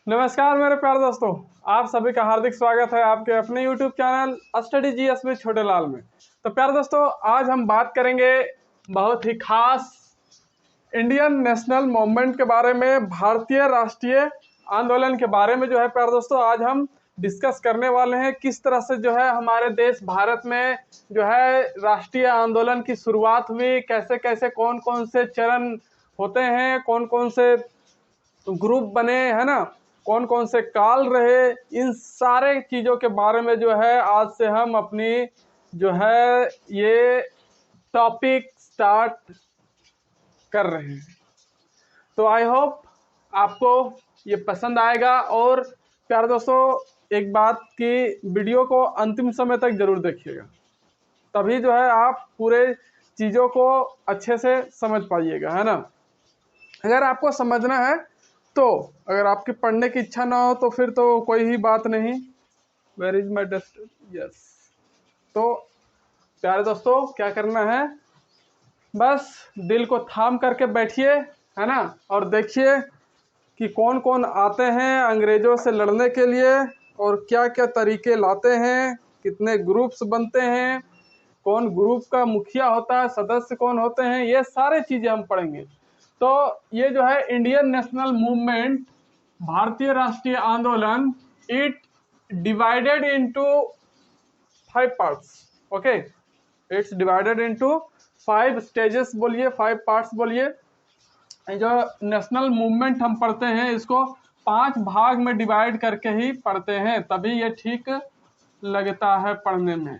नमस्कार मेरे प्यारे दोस्तों, आप सभी का हार्दिक स्वागत है आपके अपने YouTube चैनल स्टडी जीएस में छोटे लाल में। तो प्यारे दोस्तों, आज हम बात करेंगे बहुत ही खास इंडियन नेशनल मूवमेंट के बारे में, भारतीय राष्ट्रीय आंदोलन के बारे में जो है प्यारे दोस्तों आज हम डिस्कस करने वाले हैं। किस तरह से जो है हमारे देश भारत में जो है राष्ट्रीय आंदोलन की शुरुआत हुई, कैसे कैसे कौन कौन से चरण होते हैं, कौन कौन से ग्रुप बने, है ना, कौन कौन से काल रहे, इन सारे चीज़ों के बारे में जो है आज से हम अपनी जो है ये टॉपिक स्टार्ट कर रहे हैं। तो आई होप आपको ये पसंद आएगा। और प्यारे दोस्तों, एक बात कि वीडियो को अंतिम समय तक जरूर देखिएगा, तभी जो है आप पूरे चीज़ों को अच्छे से समझ पाइएगा, है ना। अगर आपको समझना है तो, अगर आपकी पढ़ने की इच्छा ना हो तो फिर तो कोई ही बात नहीं। Where is my desk, yes. तो प्यारे दोस्तों, क्या करना है, बस दिल को थाम करके बैठिए, है ना, और देखिए कि कौन कौन आते हैं अंग्रेजों से लड़ने के लिए और क्या क्या तरीके लाते हैं, कितने ग्रुप्स बनते हैं, कौन ग्रुप का मुखिया होता है, सदस्य कौन होते हैं, ये सारे चीज़ें हम पढ़ेंगे। तो ये जो है इंडियन नेशनल मूवमेंट, भारतीय राष्ट्रीय आंदोलन, it divided into 5 parts. Okay, it's divided into 5 stages बोलिए, 5 पार्ट्स बोलिए। जो नेशनल मूवमेंट हम पढ़ते हैं इसको 5 भाग में डिवाइड करके ही पढ़ते हैं, तभी ये ठीक लगता है पढ़ने में।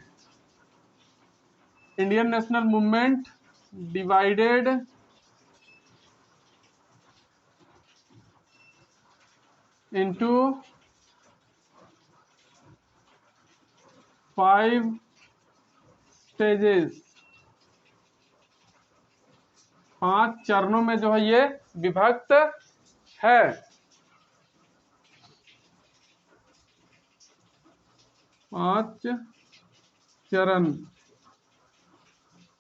Indian national movement divided into 5 stages, 5 चरणों में जो है ये विभक्त है। 5 चरण।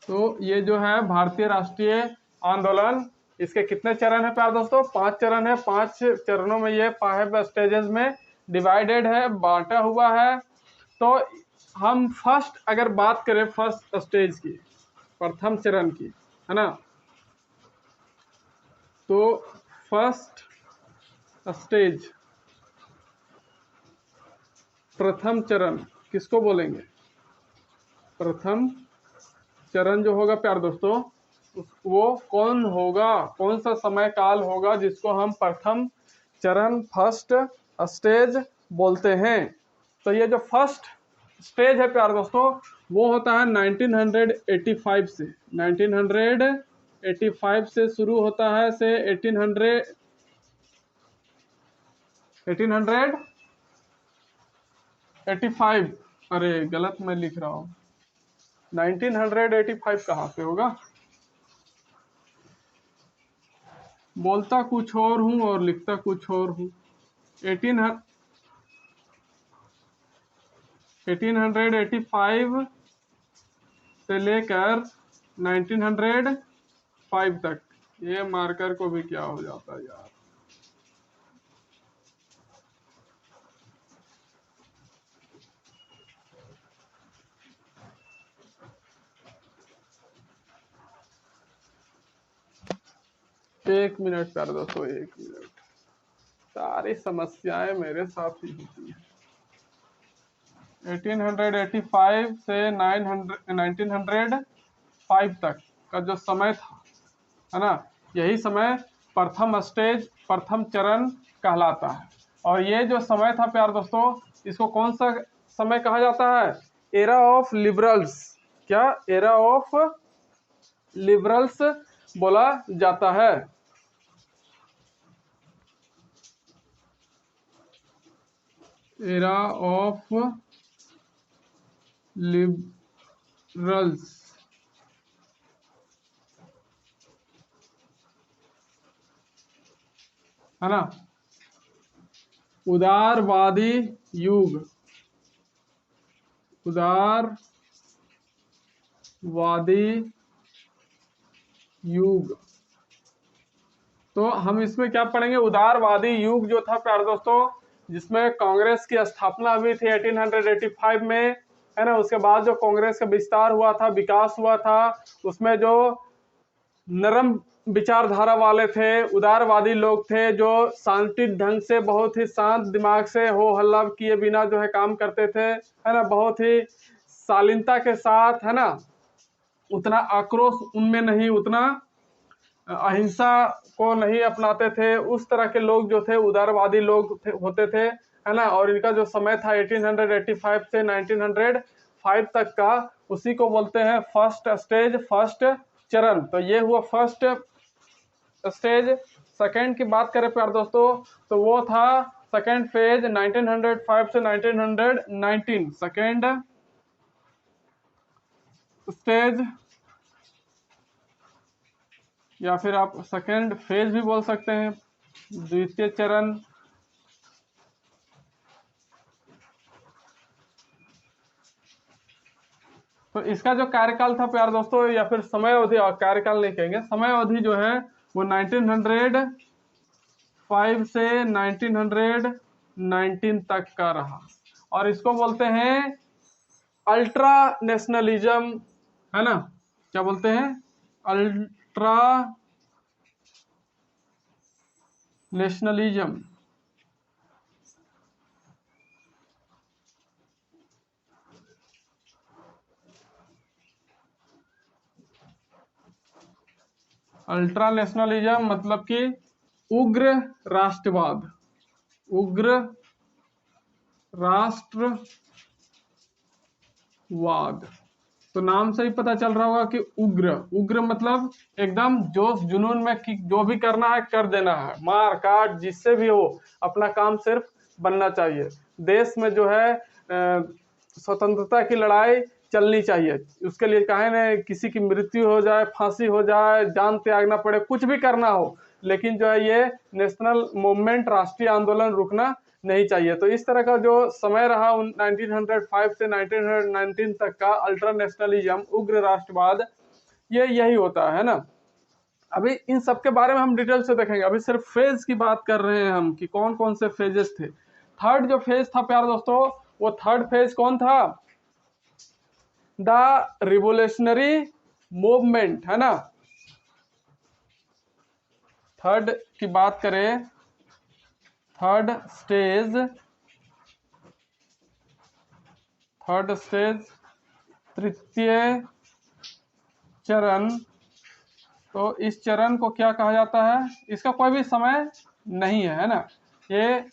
तो ये जो है भारतीय राष्ट्रीय आंदोलन, इसके कितने चरण है प्यारे दोस्तों? 5 चरण है। 5 चरणों में ये 5 स्टेजेस में डिवाइडेड है, बांटा हुआ है। तो हम फर्स्ट अगर बात करें फर्स्ट स्टेज की, प्रथम चरण की, है ना, तो फर्स्ट स्टेज, प्रथम चरण किसको बोलेंगे? प्रथम चरण जो होगा प्यारे दोस्तों, वो कौन होगा, कौन सा समय काल होगा जिसको हम प्रथम चरण, फर्स्ट स्टेज बोलते हैं। तो ये जो फर्स्ट स्टेज है प्यारे दोस्तों, वो होता है 1985 से। 1985 से शुरू होता है, से 1885, अरे गलत मैं लिख रहा हूँ, 1985 कहाँ से होगा, बोलता कुछ और हूँ और लिखता कुछ और हूँ। 1885 से लेकर 1905 तक, ये मार्कर को भी क्या हो जाता है यार। एक मिनट प्यारे दोस्तों, एक मिनट, सारी समस्याएं मेरे साथ ही होती हैं। 1885 से 1905 तक का जो समय था, है ना, यही समय प्रथम स्टेज, प्रथम चरण कहलाता है। और ये जो समय था प्यारे दोस्तों, इसको कौन सा समय कहा जाता है? Era of liberals. क्या? एरा ऑफ लिबरल्स बोला जाता है। एरा ऑफ लिबरल्स, है ना, उदारवादी युग, उदारवादी युग तो हम इसमें क्या पढ़ेंगे, उदारवादी युग जो था प्यारे दोस्तों, जिसमें कांग्रेस की स्थापना हुई थी 1885 में, है ना। उसके बाद जो कांग्रेस का विस्तार हुआ था, विकास हुआ था, उसमें जो नरम विचारधारा वाले थे, उदारवादी लोग थे, जो शांतिक ढंग से, बहुत ही शांत दिमाग से, हो हल्ला किए बिना जो है काम करते थे, है ना, बहुत ही शालीनता के साथ, है ना, उतना आक्रोश उनमें नहीं, उतना अहिंसा को नहीं अपनाते थे, उस तरह के लोग जो थे उदारवादी लोग होते थे, है ना। और इनका जो समय था 1885 से 1905 तक का, उसी को बोलते हैं फर्स्ट स्टेज, फर्स्ट चरण। तो ये हुआ फर्स्ट स्टेज। सेकंड की बात करें प्यार दोस्तों, तो वो था सेकंड फेज 1905 से 1919, सेकंड स्टेज, या फिर आप सेकंड फेज भी बोल सकते हैं, द्वितीय चरण। तो इसका जो कार्यकाल था प्यार दोस्तों, या फिर समय अवधि, कार्यकाल नहीं कहेंगे, समय अवधि जो है वो 1905 से 1919 तक का रहा। और इसको बोलते हैं अल्ट्रा नेशनलिज्म, है ना। क्या बोलते हैं, अल्ट्रा नेशनलिज्म। अल्ट्रा नेशनलिज्म मतलब कि उग्र राष्ट्रवाद, उग्र राष्ट्रवाद। तो नाम से ही पता चल रहा होगा कि उग्र, उग्र मतलब एकदम जोश जुनून में कि जो भी करना है कर देना है, मार काट जिससे भी हो, अपना काम सिर्फ बनना चाहिए। देश में जो है स्वतंत्रता की लड़ाई चलनी चाहिए, उसके लिए काहे न किसी की मृत्यु हो जाए, फांसी हो जाए, जान त्यागना पड़े, कुछ भी करना हो, लेकिन जो है ये नेशनल मूवमेंट, राष्ट्रीय आंदोलन रुकना नहीं चाहिए। तो इस तरह का जो समय रहा 1905 से 1919 तक का अल्ट्रा नेशनलिज्म, उग्र राष्ट्रवाद, ये यही होता है ना। अभी इन सब के बारे में हम डिटेल से देखेंगे, अभी सिर्फ फेज की बात कर रहे हैं हम कि कौन कौन से फेजेस थे। थर्ड जो फेज था प्यार दोस्तों, वो थर्ड फेज कौन था, द रिवोल्यूशनरी मूवमेंट, है ना। थर्ड की बात करें, थर्ड स्टेज, तृतीय चरण। तो इस चरण को क्या कहा जाता है, इसका कोई भी समय नहीं है ना, ये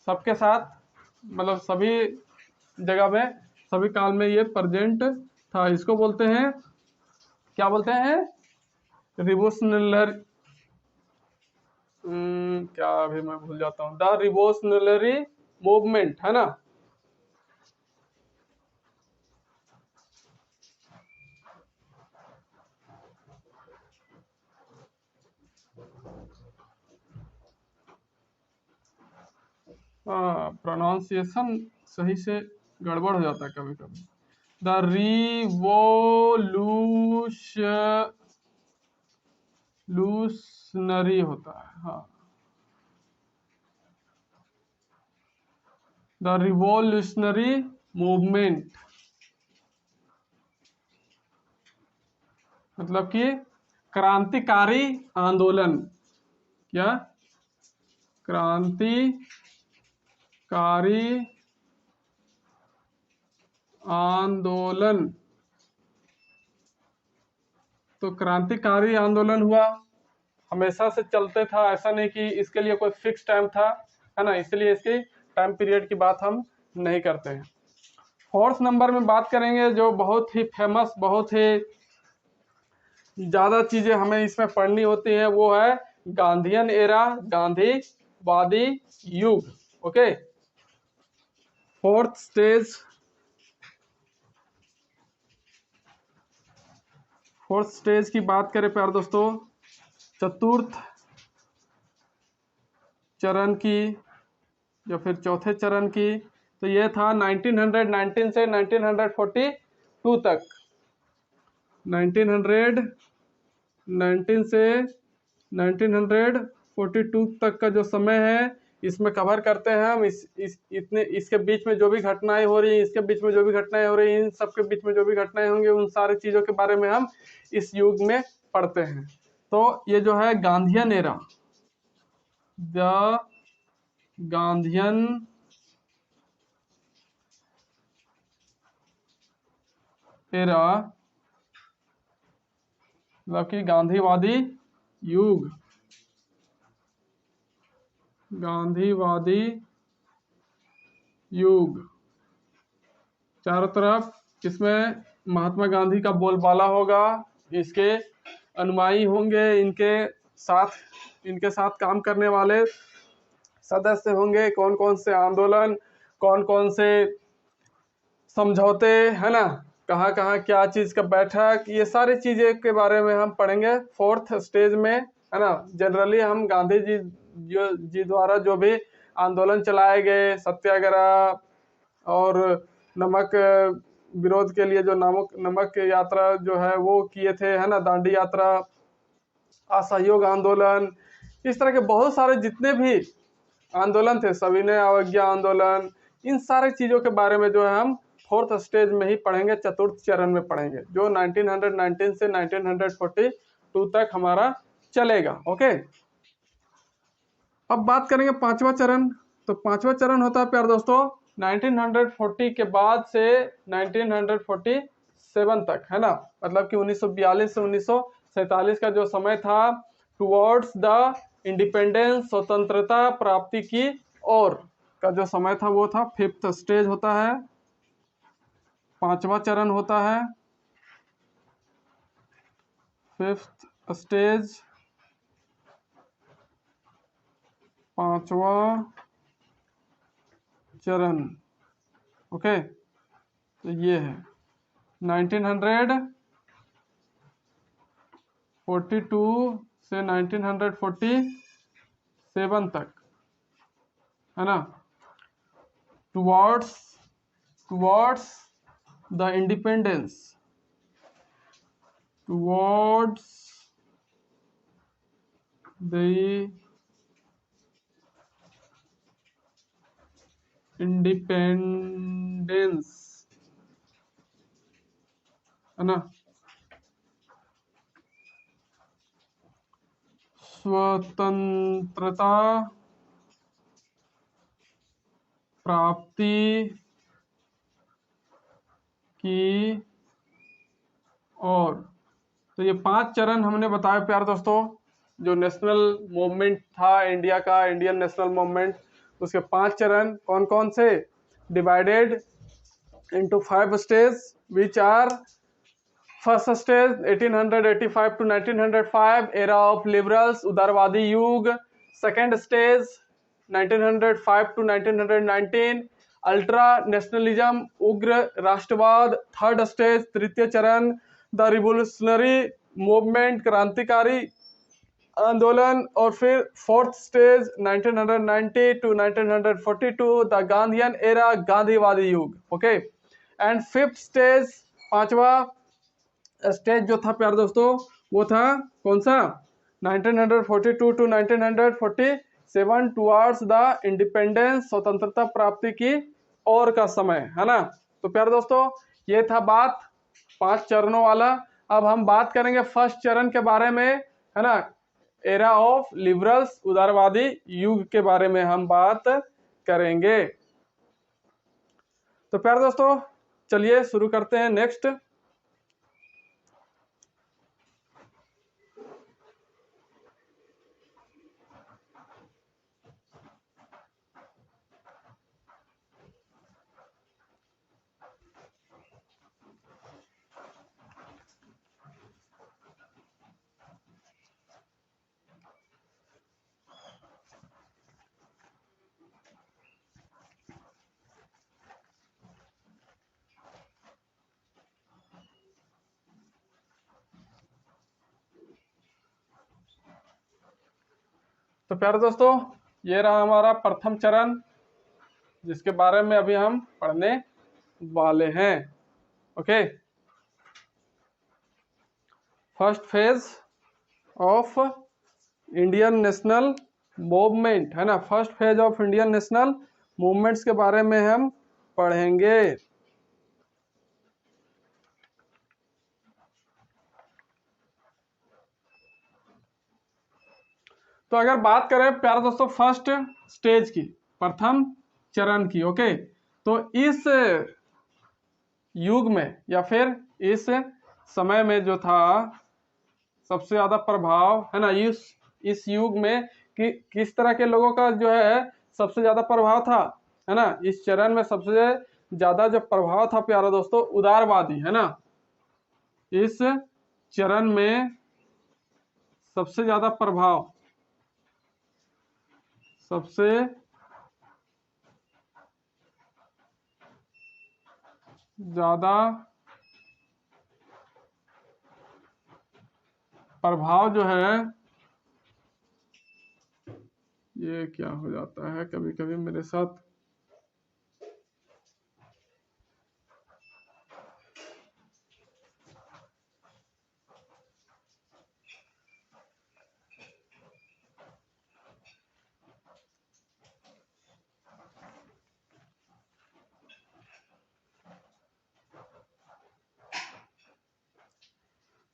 सबके साथ, मतलब सभी जगह में, सभी काल में ये प्रेजेंट था। इसको बोलते हैं, क्या बोलते हैं, रिवोल्यूशनरी, क्या अभी मैं भूल जाता हूँ, द रिवोल्यूशनरी मूवमेंट, है ना। प्रोनाउंसिएशन सही से गड़बड़ हो जाता है कभी कभी। द रिवोल्यूशनरी होता है, हाँ, द रिवोल्यूशनरी मूवमेंट, मतलब कि क्रांतिकारी आंदोलन। क्या, क्रांतिकारी आंदोलन। तो क्रांतिकारी आंदोलन हुआ, हमेशा से चलते था, ऐसा नहीं कि इसके लिए कोई फिक्स टाइम था, है ना, इसलिए इसकी टाइम पीरियड की बात हम नहीं करते हैं। फोर्थ नंबर में बात करेंगे, जो बहुत ही फेमस, बहुत ही ज़्यादा चीज़ें हमें इसमें पढ़नी होती है, वो है गांधीयन एरा, गांधीवादी युग। Okay, fourth stage, fourth stage की बात करें प्यार दोस्तों, चतुर्थ चरण की या फिर चौथे चरण की, तो ये था 1919 से 1942 तक, 1919 से 1942 तक का जो समय है इसमें कवर करते हैं हम। इसके बीच में जो भी घटनाएं हो रही हैं, इसके बीच में जो भी घटनाएं हो रही हैं, इन सब के बीच में जो भी घटनाएं होंगी, उन सारी चीजों के बारे में हम इस युग में पढ़ते हैं। तो ये जो है Gandhian era, the Gandhian era, मतलब कि गांधीवादी युग, गांधीवादी युग। चारों तरफ इसमें महात्मा गांधी का बोलबाला होगा, इसके अनुयायी होंगे, इनके साथ काम करने वाले सदस्य होंगे, कौन कौन से आंदोलन, कौन कौन से समझौते, है ना, कहाँ कहाँ क्या चीज का बैठक, ये सारी चीजें के बारे में हम पढ़ेंगे फोर्थ स्टेज में, है ना। जनरली हम गांधी जी द्वारा जो भी आंदोलन चलाए गए, सत्याग्रह और नमक विरोध के लिए जो नमक यात्रा जो है वो किए थे, है ना, दांडी यात्रा, असहयोग आंदोलन, इस तरह के बहुत सारे जितने भी आंदोलन थे, सविनय अवज्ञा आंदोलन, इन सारे चीजों के बारे में जो है हम फोर्थ स्टेज में ही पढ़ेंगे, चतुर्थ चरण में पढ़ेंगे, जो 1919 से 1942 तक हमारा चलेगा। ओके, अब बात करेंगे पांचवा चरण। तो पांचवा चरण होता है प्यारे दोस्तों 1940 के बाद से 1947 तक, है ना, मतलब कि 1942 से 1947 का जो समय था, टुवर्ड्स द इंडिपेंडेंस, स्वतंत्रता प्राप्ति की ओर का जो समय था वो था फिफ्थ स्टेज होता है, पांचवा चरण होता है, फिफ्थ स्टेज, पांचवा चरण। ओके, तो ये है 1942 से 1947 तक, है ना, towards the independence, towards the independence, है ना, स्वतंत्रता प्राप्ति की ओर। तो ये 5 चरण हमने बताया प्यारे दोस्तों, जो नेशनल मूवमेंट था इंडिया का, इंडियन नेशनल मूवमेंट, उसके 5 चरण कौन कौन से, divided into 5 stages, which are first stage 1885 to 1905, era of liberals, उदारवादी युग। second stage 1905 to 1919, ultra nationalism, उग्र राष्ट्रवाद। थर्ड स्टेज, तृतीय चरण, द रिवोल्यूशनरी मूवमेंट, क्रांतिकारी आंदोलन। और फिर fourth stage 1990 to 1942, the Gandhian era, गांधीवादी युग। ओके, एंड फिफ्थ स्टेज, पांचवा स्टेज जो था प्यारे दोस्तों वो था कौन सा, 1942 टू 1947, टुवर्ड्स द इंडिपेंडेंस, स्वतंत्रता प्राप्ति की ओर का समय, है ना। तो प्यारे दोस्तों ये था बात 5 चरणों वाला। अब हम बात करेंगे फर्स्ट चरण के बारे में, है ना, एरा ऑफ लिबरल्स, उदारवादी युग के बारे में हम बात करेंगे। तो प्यारे दोस्तों चलिए शुरू करते हैं नेक्स्ट। तो प्यारे दोस्तों ये रहा हमारा प्रथम चरण, जिसके बारे में अभी हम पढ़ने वाले हैं। Okay, first phase of Indian national movement, है ना, first phase of Indian national movements के बारे में हम पढ़ेंगे। तो अगर बात करें प्यारे दोस्तों फर्स्ट स्टेज की, प्रथम चरण की, ओके, तो इस युग में या फिर इस समय में जो था सबसे ज्यादा प्रभाव, है ना, इस युग में किस तरह के लोगों का जो है सबसे ज्यादा प्रभाव था, है ना, इस चरण में सबसे ज्यादा जो प्रभाव था प्यारे दोस्तों उदारवादी, है ना, इस चरण में सबसे ज्यादा प्रभाव, सबसे ज्यादा प्रभाव जो है, ये क्या हो जाता है कभी कभी मेरे साथ,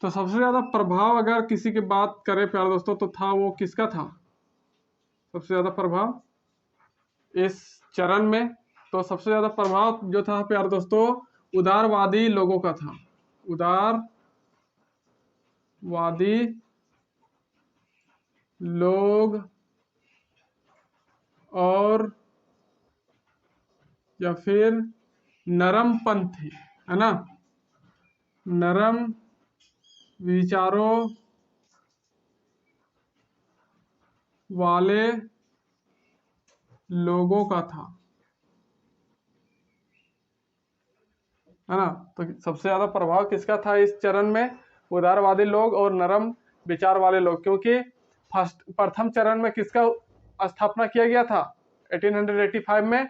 तो सबसे ज्यादा प्रभाव अगर किसी की बात करें प्यारे दोस्तों तो था वो किसका था सबसे ज्यादा प्रभाव इस चरण में, तो सबसे ज्यादा प्रभाव जो था प्यारे दोस्तों उदारवादी लोगों का था, उदारवादी लोग और या फिर नरमपंथी, है ना, नरम विचारों वाले लोगों का था, है ना। तो सबसे ज्यादा प्रभाव किसका था इस चरण में, उदारवादी लोग और नरम विचार वाले लोग, क्योंकि फर्स्ट प्रथम चरण में किसका स्थापना किया गया था 1885 में,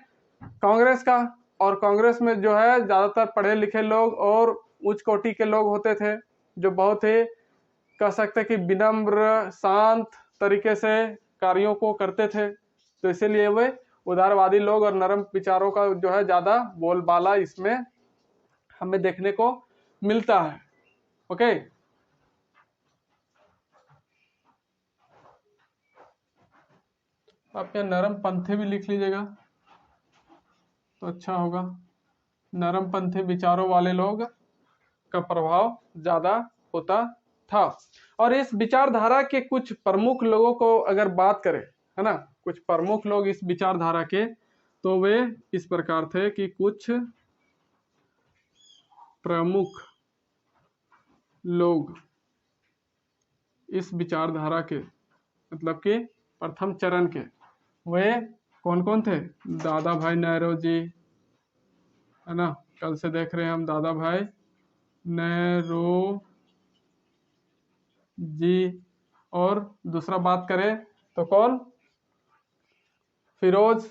कांग्रेस का, और कांग्रेस में जो है ज्यादातर पढ़े लिखे लोग और उच्च कोटि के लोग होते थे, जो बहुत ही कह सकते कि विनम्र शांत तरीके से कार्यों को करते थे, तो इसीलिए वे उदारवादी लोग और नरम विचारों का जो है ज्यादा बोलबाला इसमें हमें देखने को मिलता है, ओके। आप यहाँ नरम पंथी भी लिख लीजिएगा तो अच्छा होगा, नरम पंथी विचारों वाले लोग का प्रभाव ज्यादा होता था। और इस विचारधारा के कुछ प्रमुख लोगों को अगर बात करें, है ना, कुछ प्रमुख लोग इस विचारधारा के, तो वे इस प्रकार थे कि कुछ प्रमुख लोग इस विचारधारा के, मतलब कि प्रथम चरण के, वे कौन कौन थे, दादा भाई नेहरू जी, है ना, कल से देख रहे हैं हम दादा भाई नेहरू जी, और दूसरा बात करें तो कौन, फिरोज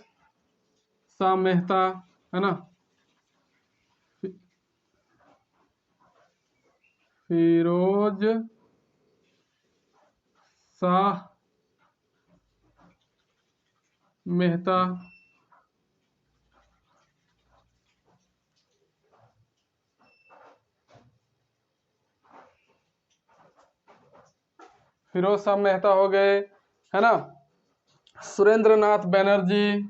शाह मेहता, है ना, फिरोज शाह मेहता, फिरोज शाह मेहता हो गए, है ना, सुरेंद्र नाथ बैनर्जी,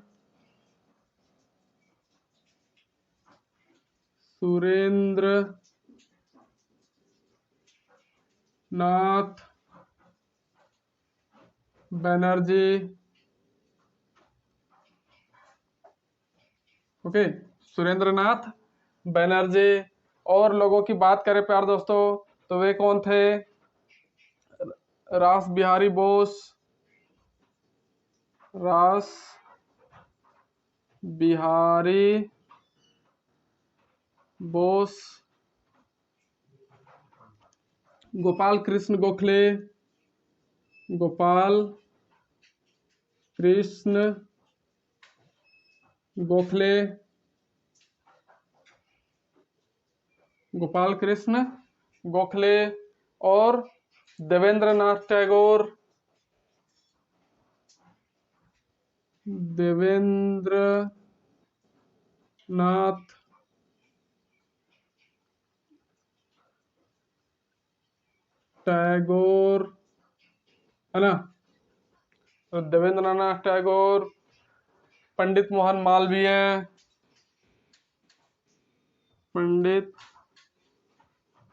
सुरेंद्र नाथ बैनर्जी, ओके, सुरेंद्र नाथ बैनर्जी। और लोगों की बात करें प्यार दोस्तों तो वे कौन थे, रास बिहारी बोस, रास बिहारी बोस, गोपाल कृष्ण गोखले, गोपाल कृष्ण गोखले, गोपाल कृष्ण गोखले, और देवेंद्र नाथ टैगोर, देवेंद्र नाथ टैगोर, है ना। तो देवेंद्र नाथ टैगोर, पंडित मोहन मालवीय, पंडित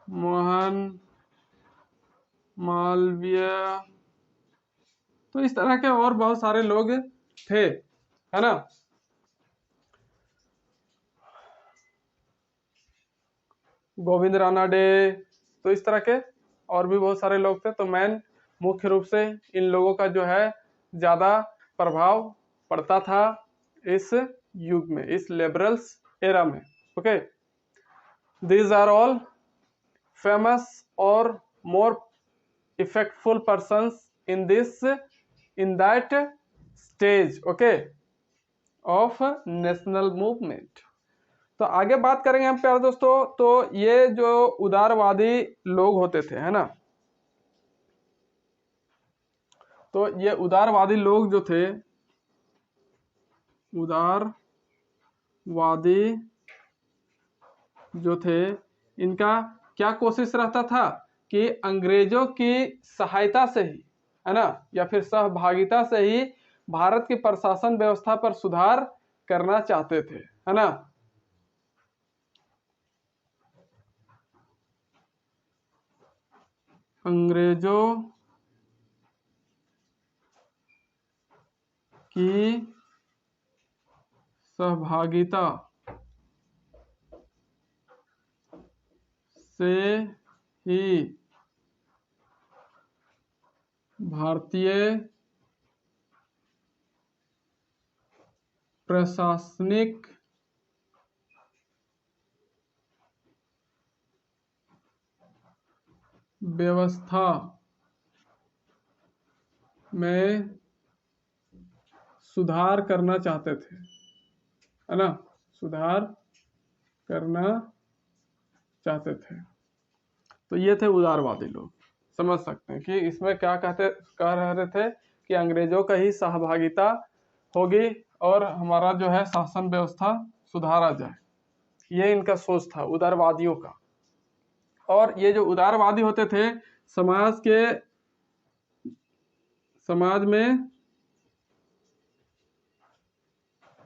मोहन मालवीय, तो इस तरह के और बहुत सारे लोग थे, है ना। गोविंद रानाडे, तो इस तरह के और भी बहुत सारे लोग थे। तो मुख्य रूप से इन लोगों का जो है ज्यादा प्रभाव पड़ता था इस युग में, इस लिबरल्स एरा में। Okay, these are all famous और more effectful persons in that stage, okay, of national movement. तो आगे बात करेंगे हम प्यारे दोस्तों। तो ये जो उदारवादी लोग होते थे, है ना, तो ये उदारवादी लोग जो थे, उदारवादी जो थे, इनका क्या कोशिश रहता था कि अंग्रेजों की सहायता से ही, है ना, या फिर सहभागिता से ही भारत की प्रशासन व्यवस्था पर सुधार करना चाहते थे, है ना। अंग्रेजों की सहभागिता से ही भारतीय प्रशासनिक व्यवस्था में सुधार करना चाहते थे, है ना, सुधार करना चाहते थे। तो ये थे उदारवादी लोग। समझ सकते हैं कि इसमें क्या कह रहे थे कि अंग्रेजों का ही सहभागिता होगी और हमारा जो है शासन व्यवस्था सुधारा जाए। ये इनका सोच था उदारवादियों का। और ये जो उदारवादी होते थे, समाज में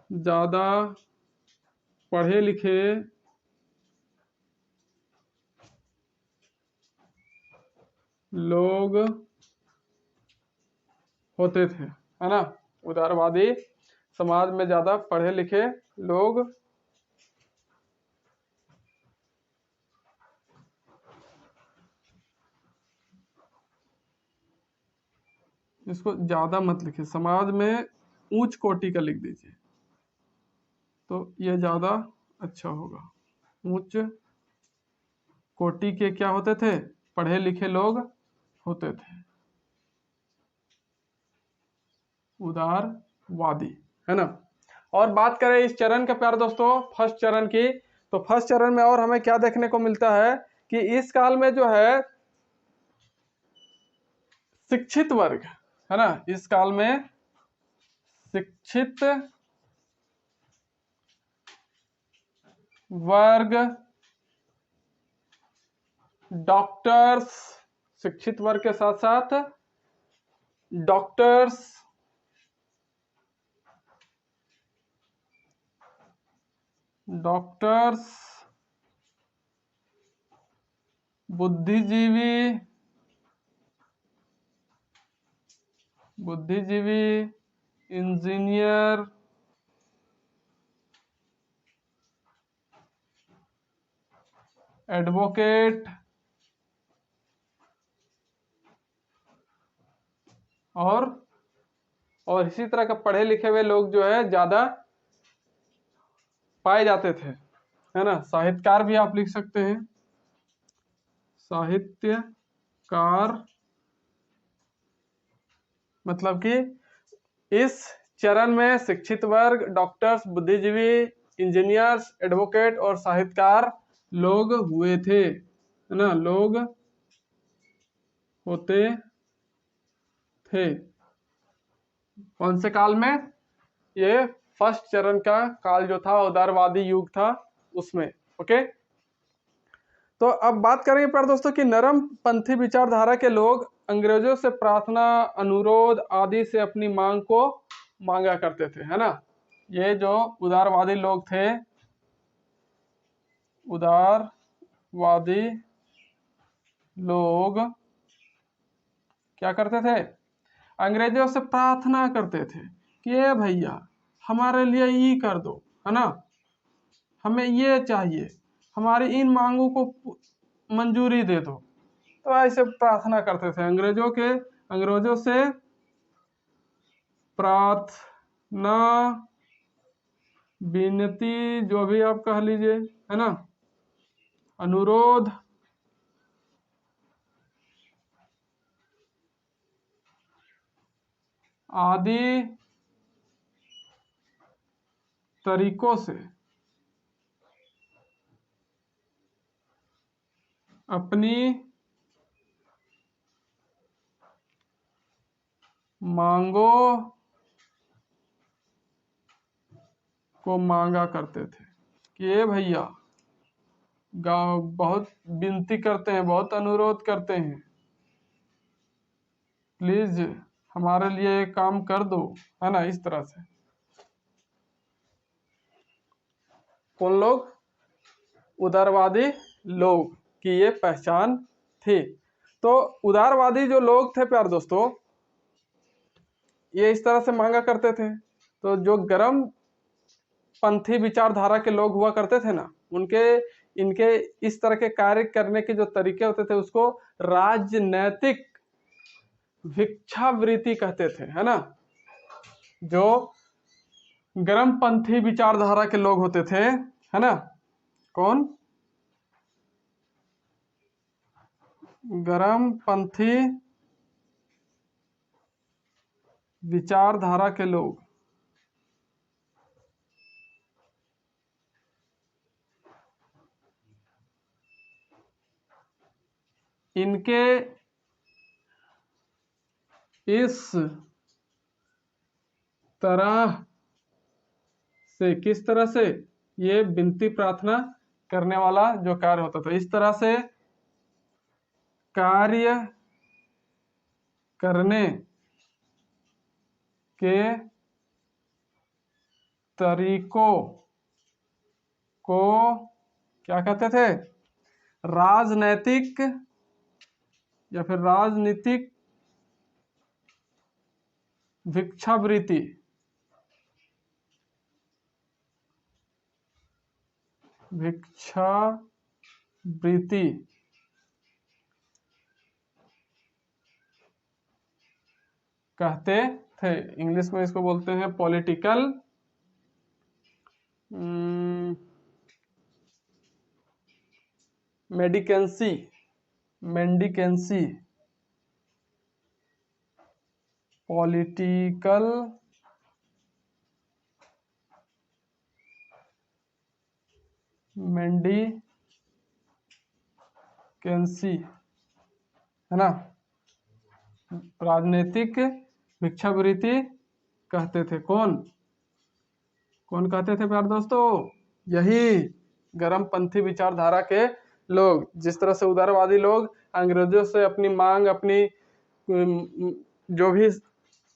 ज्यादा पढ़े लिखे लोग होते थे, है ना। उदारवादी समाज में ज्यादा पढ़े लिखे लोग इसको ज्यादा मत लिखिए, समाज में उच्च कोटि का लिख दीजिए तो ये ज्यादा अच्छा होगा। उच्च कोटि के क्या होते थे? पढ़े लिखे लोग होते थे, उदारवादी, है ना। और बात करें इस चरण के प्यारे दोस्तों, फर्स्ट चरण की, तो फर्स्ट चरण में और हमें क्या देखने को मिलता है कि इस काल में जो है शिक्षित वर्ग, है ना, इस काल में शिक्षित वर्ग, डॉक्टर्स, शिक्षित वर्ग के साथ साथ डॉक्टर्स, बुद्धिजीवी, इंजीनियर, एडवोकेट और इसी तरह का पढ़े लिखे हुए लोग जो है ज्यादा पाए जाते थे, है ना। साहित्यकार भी आप लिख सकते हैं, साहित्यकार, मतलब कि इस चरण में शिक्षित वर्ग, डॉक्टर्स, बुद्धिजीवी, इंजीनियर्स, एडवोकेट और साहित्यकार लोग हुए थे, है ना, लोग होते थे। कौन से काल में? ये फर्स्ट चरण का काल जो था उदारवादी युग था उसमें। ओके, तो अब बात करेंगे प्यारे दोस्तों कि नरम पंथी विचारधारा के लोग अंग्रेजों से प्रार्थना, अनुरोध आदि से अपनी मांग को मांगा करते थे, है ना। ये जो उदारवादी लोग थे, उदारवादी लोग क्या करते थे, अंग्रेजों से प्रार्थना करते थे कि ये भैया हमारे लिए ये कर दो, है ना, हमें ये चाहिए, हमारी इन मांगों को मंजूरी दे दो। तो ऐसे प्रार्थना करते थे अंग्रेजों से प्रार्थना, विनती, जो भी आप कह लीजिए, है ना, अनुरोध आदि तरीकों से अपनी मांगों को मांगा करते थे कि ये भैया बहुत विनती करते हैं, बहुत अनुरोध करते हैं, प्लीज हमारे लिए काम कर दो, है ना, इस तरह से। कौन लोग, उदारवादी लोग की ये पहचान थी। तो उदारवादी जो लोग थे प्यार दोस्तों, ये इस तरह से मांगा करते थे। तो जो गर्म पंथी विचारधारा के लोग हुआ करते थे ना, इनके इस तरह के कार्य करने के जो तरीके होते थे उसको राजनैतिक भिक्षावृत्ति कहते थे, है ना। जो गर्म पंथी विचारधारा के लोग होते थे, है ना, कौन, गर्म पंथी विचारधारा के लोग इनके इस तरह से, किस तरह से, ये विनती प्रार्थना करने वाला जो कार्य होता था, इस तरह से कार्य करने के तरीकों को क्या कहते थे, राजनैतिक या फिर राजनीतिक भिक्षावृत्ति कहते थे। इंग्लिश में इसको बोलते हैं पॉलिटिकल मेंडिकेंसी पॉलिटिकल मेंडिकेंसी, है ना, राजनीतिक भिक्षावृत्ति कहते थे। कौन कहते थे प्यारे दोस्तों, यही गर्म पंथी विचारधारा के लोग। जिस तरह से उदारवादी लोग अंग्रेजों से अपनी मांग, अपनी जो भी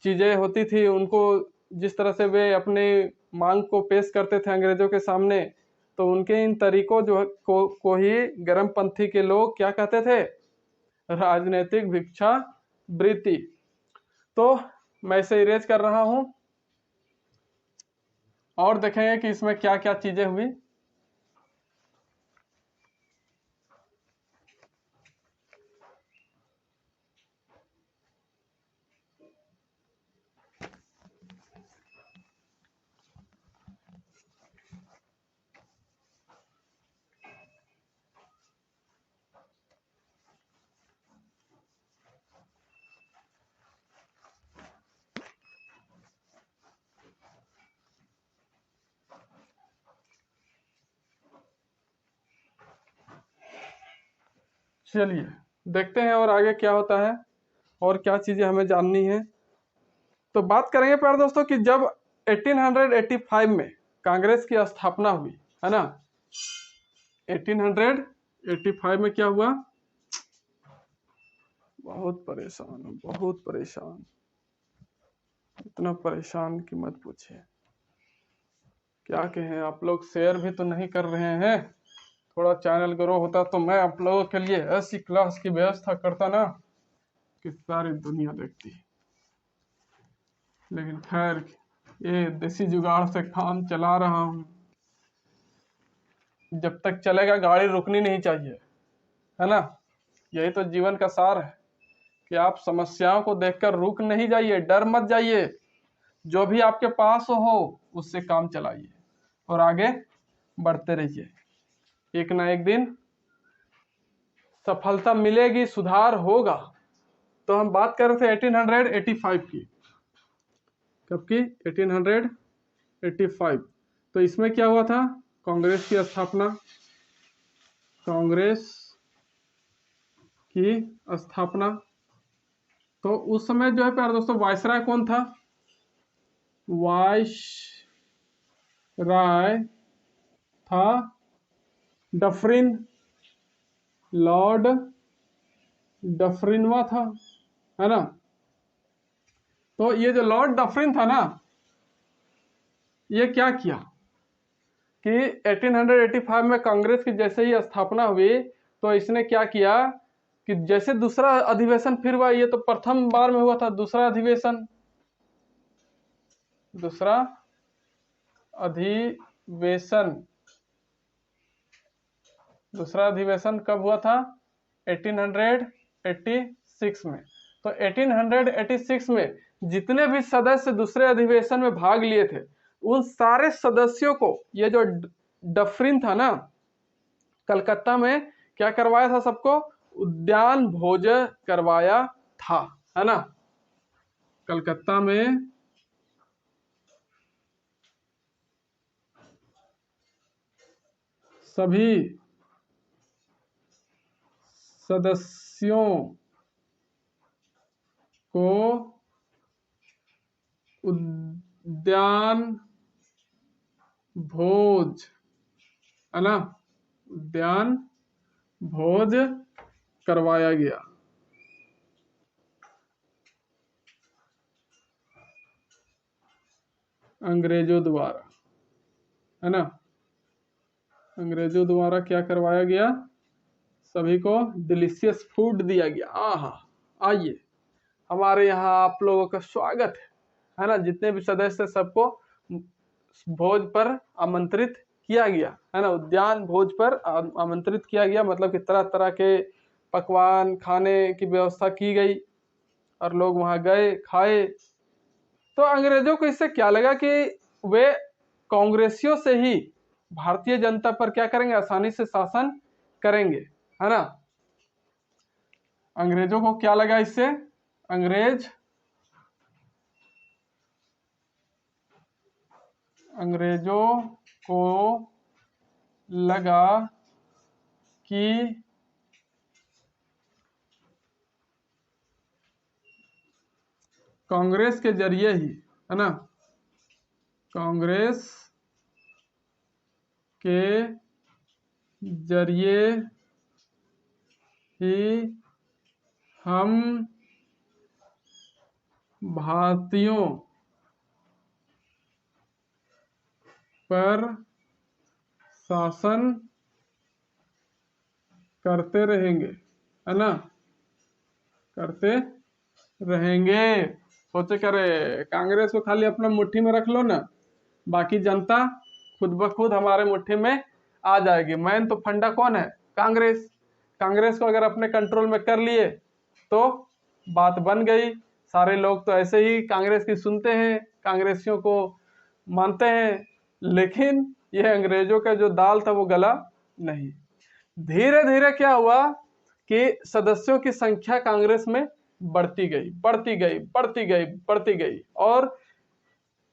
चीजें होती थी उनको, जिस तरह से वे अपने मांग को पेश करते थे अंग्रेजों के सामने, तो उनके इन तरीकों को ही गर्म पंथी के लोग क्या कहते थे, राजनीतिक भिक्षावृत्ति। तो मैं इसे इरेज कर रहा हूं और देखेंगे कि इसमें क्या क्या चीजें हुई। चलिए देखते हैं और आगे क्या होता है और क्या चीजें हमें जाननी है। तो बात करेंगे प्यारे दोस्तों कि जब 1885 में कांग्रेस की स्थापना हुई, है ना। 1885 में क्या हुआ? बहुत परेशान हूँ, बहुत परेशान, इतना परेशान कि मत पूछिए। क्या कहें, आप लोग शेयर भी तो नहीं कर रहे हैं। थोड़ा चैनल ग्रो होता तो मैं आप लोगों के लिए ऐसी क्लास की व्यवस्था करता ना कि सारी दुनिया देखती। लेकिन खैर, ये देसी जुगाड़ से काम चला रहा हूँ। जब तक चलेगा गाड़ी रुकनी नहीं चाहिए, है ना। यही तो जीवन का सार है कि आप समस्याओं को देखकर रुक नहीं जाइए, डर मत जाइए। जो भी आपके पास हो उससे काम चलाइए और आगे बढ़ते रहिए। एक ना एक दिन सफलता मिलेगी, सुधार होगा। तो हम बात कर रहे थे 1885 की। कब की? 1885। तो इसमें क्या हुआ था? कांग्रेस की स्थापना। कांग्रेस की स्थापना। तो उस समय जो है प्यारे दोस्तों, वायसराय कौन था? वायसराय था डफरिन, लॉर्ड डफरिनवा था, है ना। तो ये जो लॉर्ड डफरिन था ना, ये क्या किया कि 1885 में कांग्रेस की जैसे ही स्थापना हुई तो इसने क्या किया कि जैसे दूसरा अधिवेशन फिर हुआ, ये तो प्रथम बार में हुआ था। दूसरा अधिवेशन दूसरा अधिवेशन कब हुआ था? 1886 में। तो 1886 में जितने भी सदस्य दूसरे अधिवेशन में भाग लिए थे, उन सारे सदस्यों को ये जो डफरिन था ना, कलकत्ता में क्या करवाया था? सबको उद्यान भोज करवाया था, है ना। कलकत्ता में सभी सदस्यों को उद्यान भोज, है ना, उद्यान भोज करवाया गया। अंग्रेजों द्वारा, है ना। अंग्रेजों द्वारा क्या करवाया गया? सभी को डिलीशियस फूड दिया गया। आहा, आइए हमारे यहाँ आप लोगों का स्वागत है ना। जितने भी सदस्य सबको भोज पर आमंत्रित किया गया, है ना। उद्यान भोज पर आमंत्रित किया गया, मतलब कि तरह तरह के पकवान खाने की व्यवस्था की गई और लोग वहां गए, खाए। तो अंग्रेजों को इससे क्या लगा कि वे कांग्रेसियों से ही भारतीय जनता पर क्या करेंगे? आसानी से शासन करेंगे, है ना। अंग्रेजों को क्या लगा इससे? अंग्रेजों को लगा कि कांग्रेस के जरिए ही, है ना, कांग्रेस के जरिए ही हम भारतीयों पर शासन करते रहेंगे, है ना, करते रहेंगे। सोचे करे कांग्रेस को खाली अपना मुट्ठी में रख लो ना, बाकी जनता खुद ब खुद हमारे मुट्ठी में आ जाएगी। मैन तो फंडा कौन है? कांग्रेस। कांग्रेस को अगर अपने कंट्रोल में कर लिए तो बात बन गई। सारे लोग तो ऐसे ही कांग्रेस की सुनते हैं, कांग्रेसियों को मानते हैं। लेकिन यह अंग्रेजों का जो दाल था वो गला नहीं। धीरे धीरे क्या हुआ कि सदस्यों की संख्या कांग्रेस में बढ़ती गई, बढ़ती गई, बढ़ती गई, बढ़ती गई और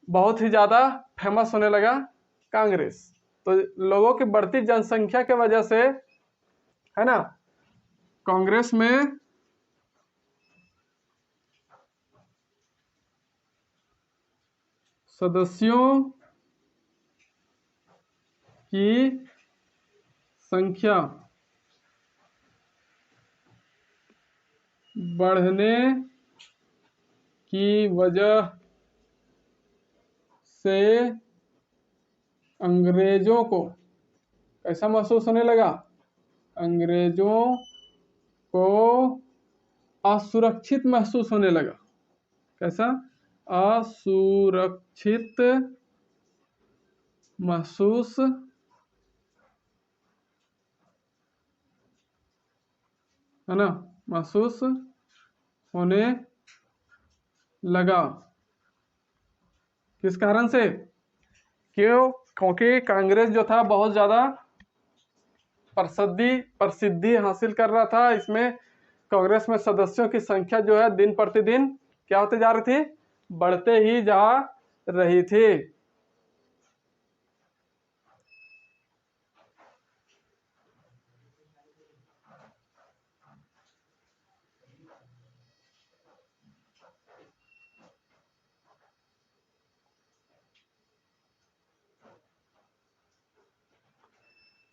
बहुत ही ज्यादा फेमस होने लगा कांग्रेस। तो लोगों की बढ़ती जनसंख्या के वजह से, है ना, कांग्रेस में सदस्यों की संख्या बढ़ने की वजह से अंग्रेजों को कैसा महसूस होने लगा? अंग्रेजों को असुरक्षित महसूस होने लगा। कैसा? असुरक्षित महसूस है ना, महसूस होने लगा। किस कारण से? क्योंकि कांग्रेस जो था बहुत ज्यादा प्रसिद्धि हासिल कर रहा था। इसमें कांग्रेस में सदस्यों की संख्या जो है दिन प्रतिदिन क्या होते जा रही थी? बढ़ते ही जा रही थी।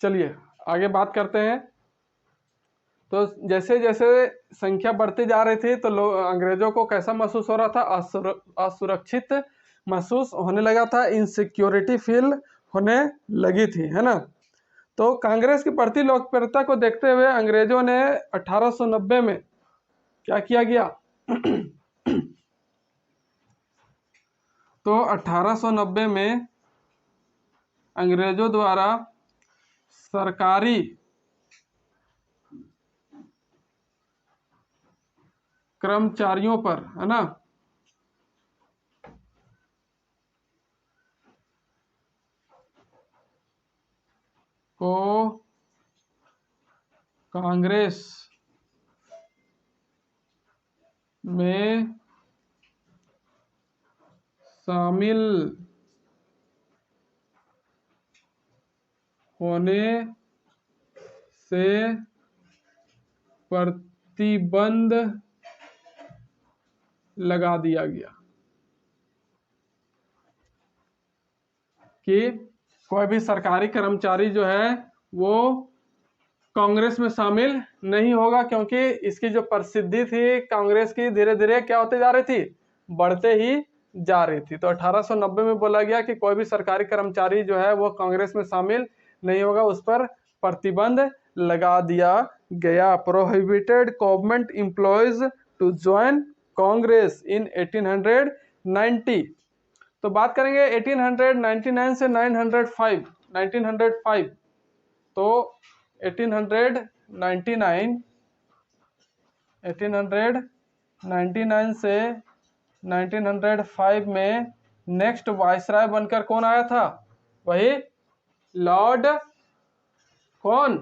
चलिए आगे बात करते हैं। तो जैसे जैसे संख्या बढ़ती जा रही थी तो लोग, अंग्रेजों को कैसा महसूस हो रहा था? असुरक्षित महसूस होने लगा था, इनसिक्योरिटी फील होने लगी थी, है ना। तो कांग्रेस की बढ़ती लोकप्रियता को देखते हुए अंग्रेजों ने 1890 में क्या किया गया? तो 1890 में अंग्रेजों द्वारा सरकारी कर्मचारियों पर, है ना, को कांग्रेस में शामिल होने से प्रतिबंध लगा दिया गया कि कोई भी सरकारी कर्मचारी जो है वो कांग्रेस में शामिल नहीं होगा, क्योंकि इसकी जो प्रसिद्धि थी कांग्रेस की धीरे धीरे क्या होते जा रही थी? बढ़ते ही जा रही थी। तो 1890 में बोला गया कि कोई भी सरकारी कर्मचारी जो है वो कांग्रेस में शामिल नहीं होगा, उस पर प्रतिबंध लगा दिया गया। Prohibited government employees to join Congress in 1890। तो बात करेंगे 1899 से 1905। तो 1899 से 1905 में नेक्स्ट वायसराय बनकर कौन आया था? वही लॉर्ड कौन?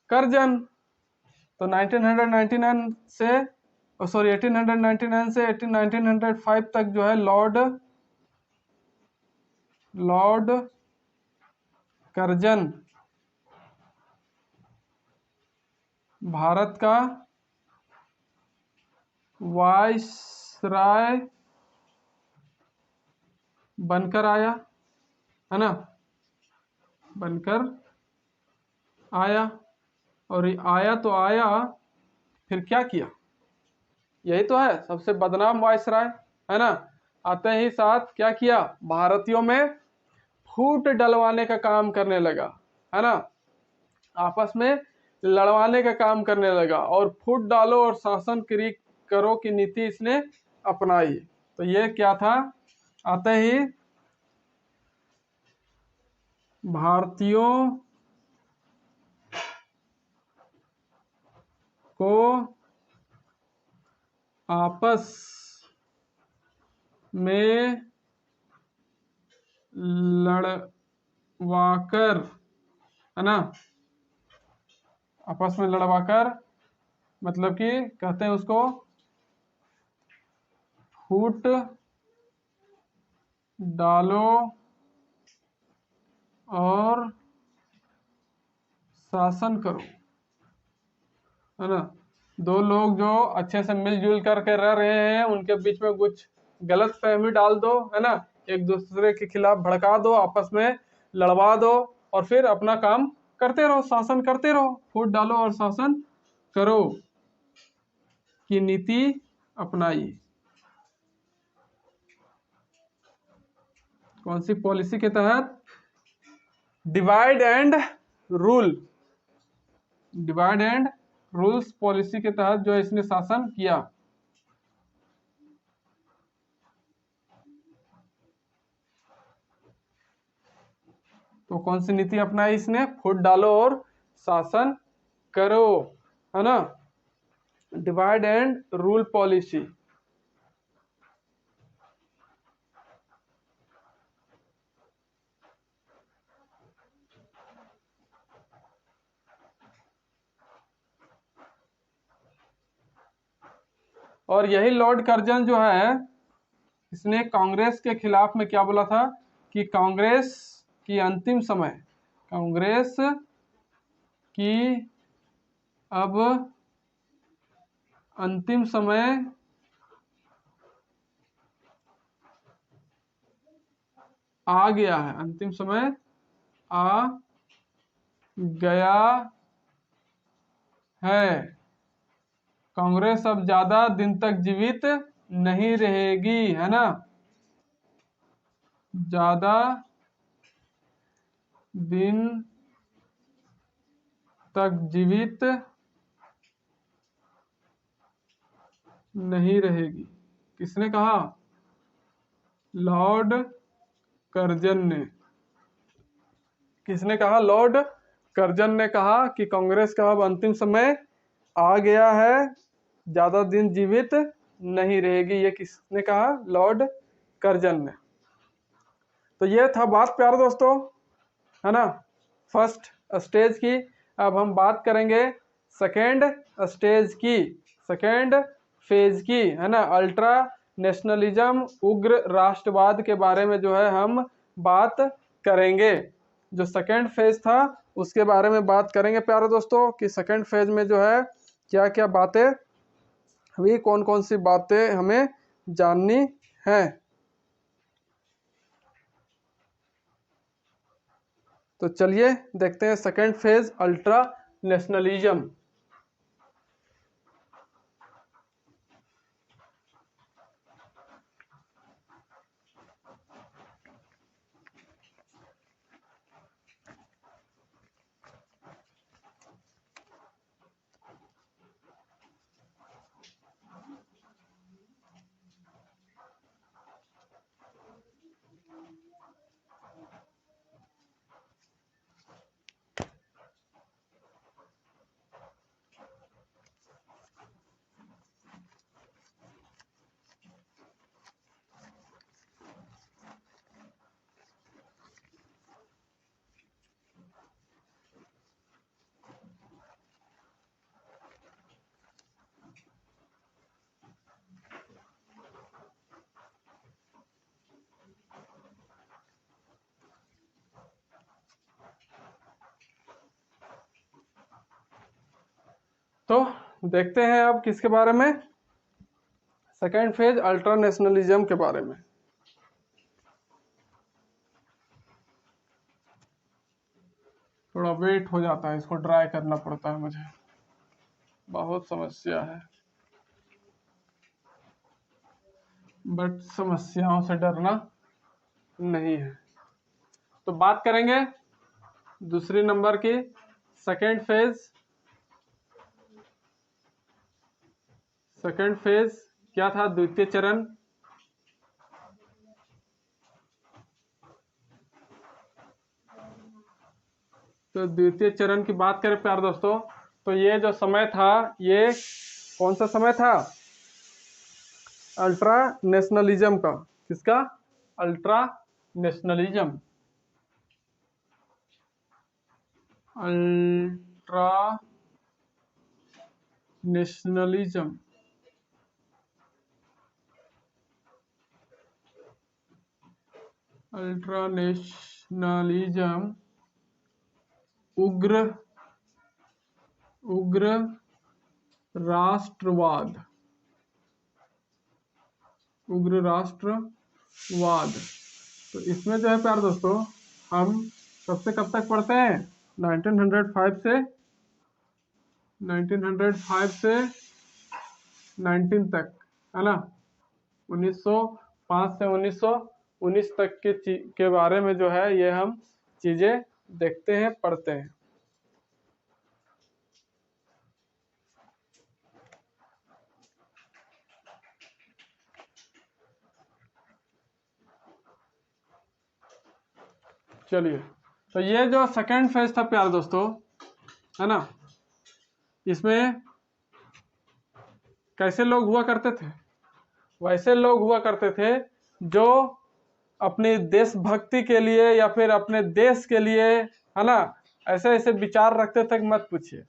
कर्जन। तो 1899 से 1905 तक जो है लॉर्ड कर्जन भारत का वायसराय बनकर आया, है ना, बनकर आया। और आया तो आया, फिर क्या किया? यही तो है सबसे बदनाम वायसराय, है ना। आते ही साथ क्या किया? भारतीयों में फूट डलवाने का काम करने लगा, है ना, आपस में लड़वाने का काम करने लगा और फूट डालो और शासन करो की नीति इसने अपनाई। तो ये क्या था? आते ही भारतीयों को आपस में लड़वाकर, है ना, आपस में लड़वाकर मतलब कि कहते हैं उसको फूट डालो और शासन करो, है ना। दो लोग जो अच्छे से मिलजुल करके रह रहे हैं उनके बीच में कुछ गलत फहमी डाल दो, है ना, एक दूसरे के खिलाफ भड़का दो, आपस में लड़वा दो और फिर अपना काम करते रहो, शासन करते रहो। फूट डालो और शासन करो की नीति अपनाई। कौन सी पॉलिसी के तहत? Divide and rule, divide and rules policy के तहत जो इसने शासन किया। तो कौन सी नीति अपनाई इसने? फूट डालो और शासन करो, है ना, डिवाइड एंड रूल पॉलिसी। और यही लॉर्ड कर्जन जो है, इसने कांग्रेस के खिलाफ में क्या बोला था कि कांग्रेस की अंतिम समय, कांग्रेस की अब अंतिम समय आ गया है, अंतिम समय आ गया है, कांग्रेस अब ज्यादा दिन तक जीवित नहीं रहेगी, है ना, ज्यादा दिन तक जीवित नहीं रहेगी। किसने कहा? लॉर्ड कर्जन ने। किसने कहा? लॉर्ड कर्जन ने कहा कि कांग्रेस का अब अंतिम समय आ गया है, ज्यादा दिन जीवित नहीं रहेगी। ये किसने कहा? लॉर्ड कर्जन ने। तो ये था बात प्यारे दोस्तों, है ना, फर्स्ट स्टेज की। अब हम बात करेंगे सेकेंड स्टेज की, सेकेंड फेज की, है ना, अल्ट्रा नेशनलिज्म, उग्र राष्ट्रवाद के बारे में जो है हम बात करेंगे। जो सेकेंड फेज था उसके बारे में बात करेंगे प्यारे दोस्तों, कि सेकेंड फेज में जो है क्या क्या बातें हुई, कौन कौन सी बातें हमें जाननी है। तो चलिए देखते हैं सेकेंड फेज, अल्ट्रा नेशनलिज्म। तो देखते हैं अब किसके बारे में, सेकेंड फेज अल्ट्रा नेशनलिज्म के बारे में। थोड़ा वेट हो जाता है, इसको ड्राई करना पड़ता है मुझे, बहुत समस्या है, बट समस्याओं से डरना नहीं है। तो बात करेंगे दूसरी नंबर की, सेकेंड फेज। सेकेंड फेज क्या था? द्वितीय चरण। तो द्वितीय चरण की बात करें प्यारे दोस्तों, तो ये जो समय था, ये कौन सा समय था? अल्ट्रा नेशनलिज्म का। किसका? Ultra nationalism, ultra nationalism. Ultra nationalism उग्र राष्ट्रवाद, उग्र राष्ट्रवाद। तो इसमें जो है प्यारे दोस्तों, हम कब से कब तक पढ़ते हैं? 1905 से 19 तक, है ना। 1905 से 1919 तक के बारे में जो है ये हम चीजें देखते हैं, पढ़ते हैं। चलिए, तो ये जो सेकंड फेज था प्यारे दोस्तों, है ना, इसमें कैसे लोग हुआ करते थे? वैसे लोग हुआ करते थे जो अपनी देशभक्ति के लिए या फिर अपने देश के लिए, है ना, ऐसे ऐसे विचार रखते थे कि मत पूछिए।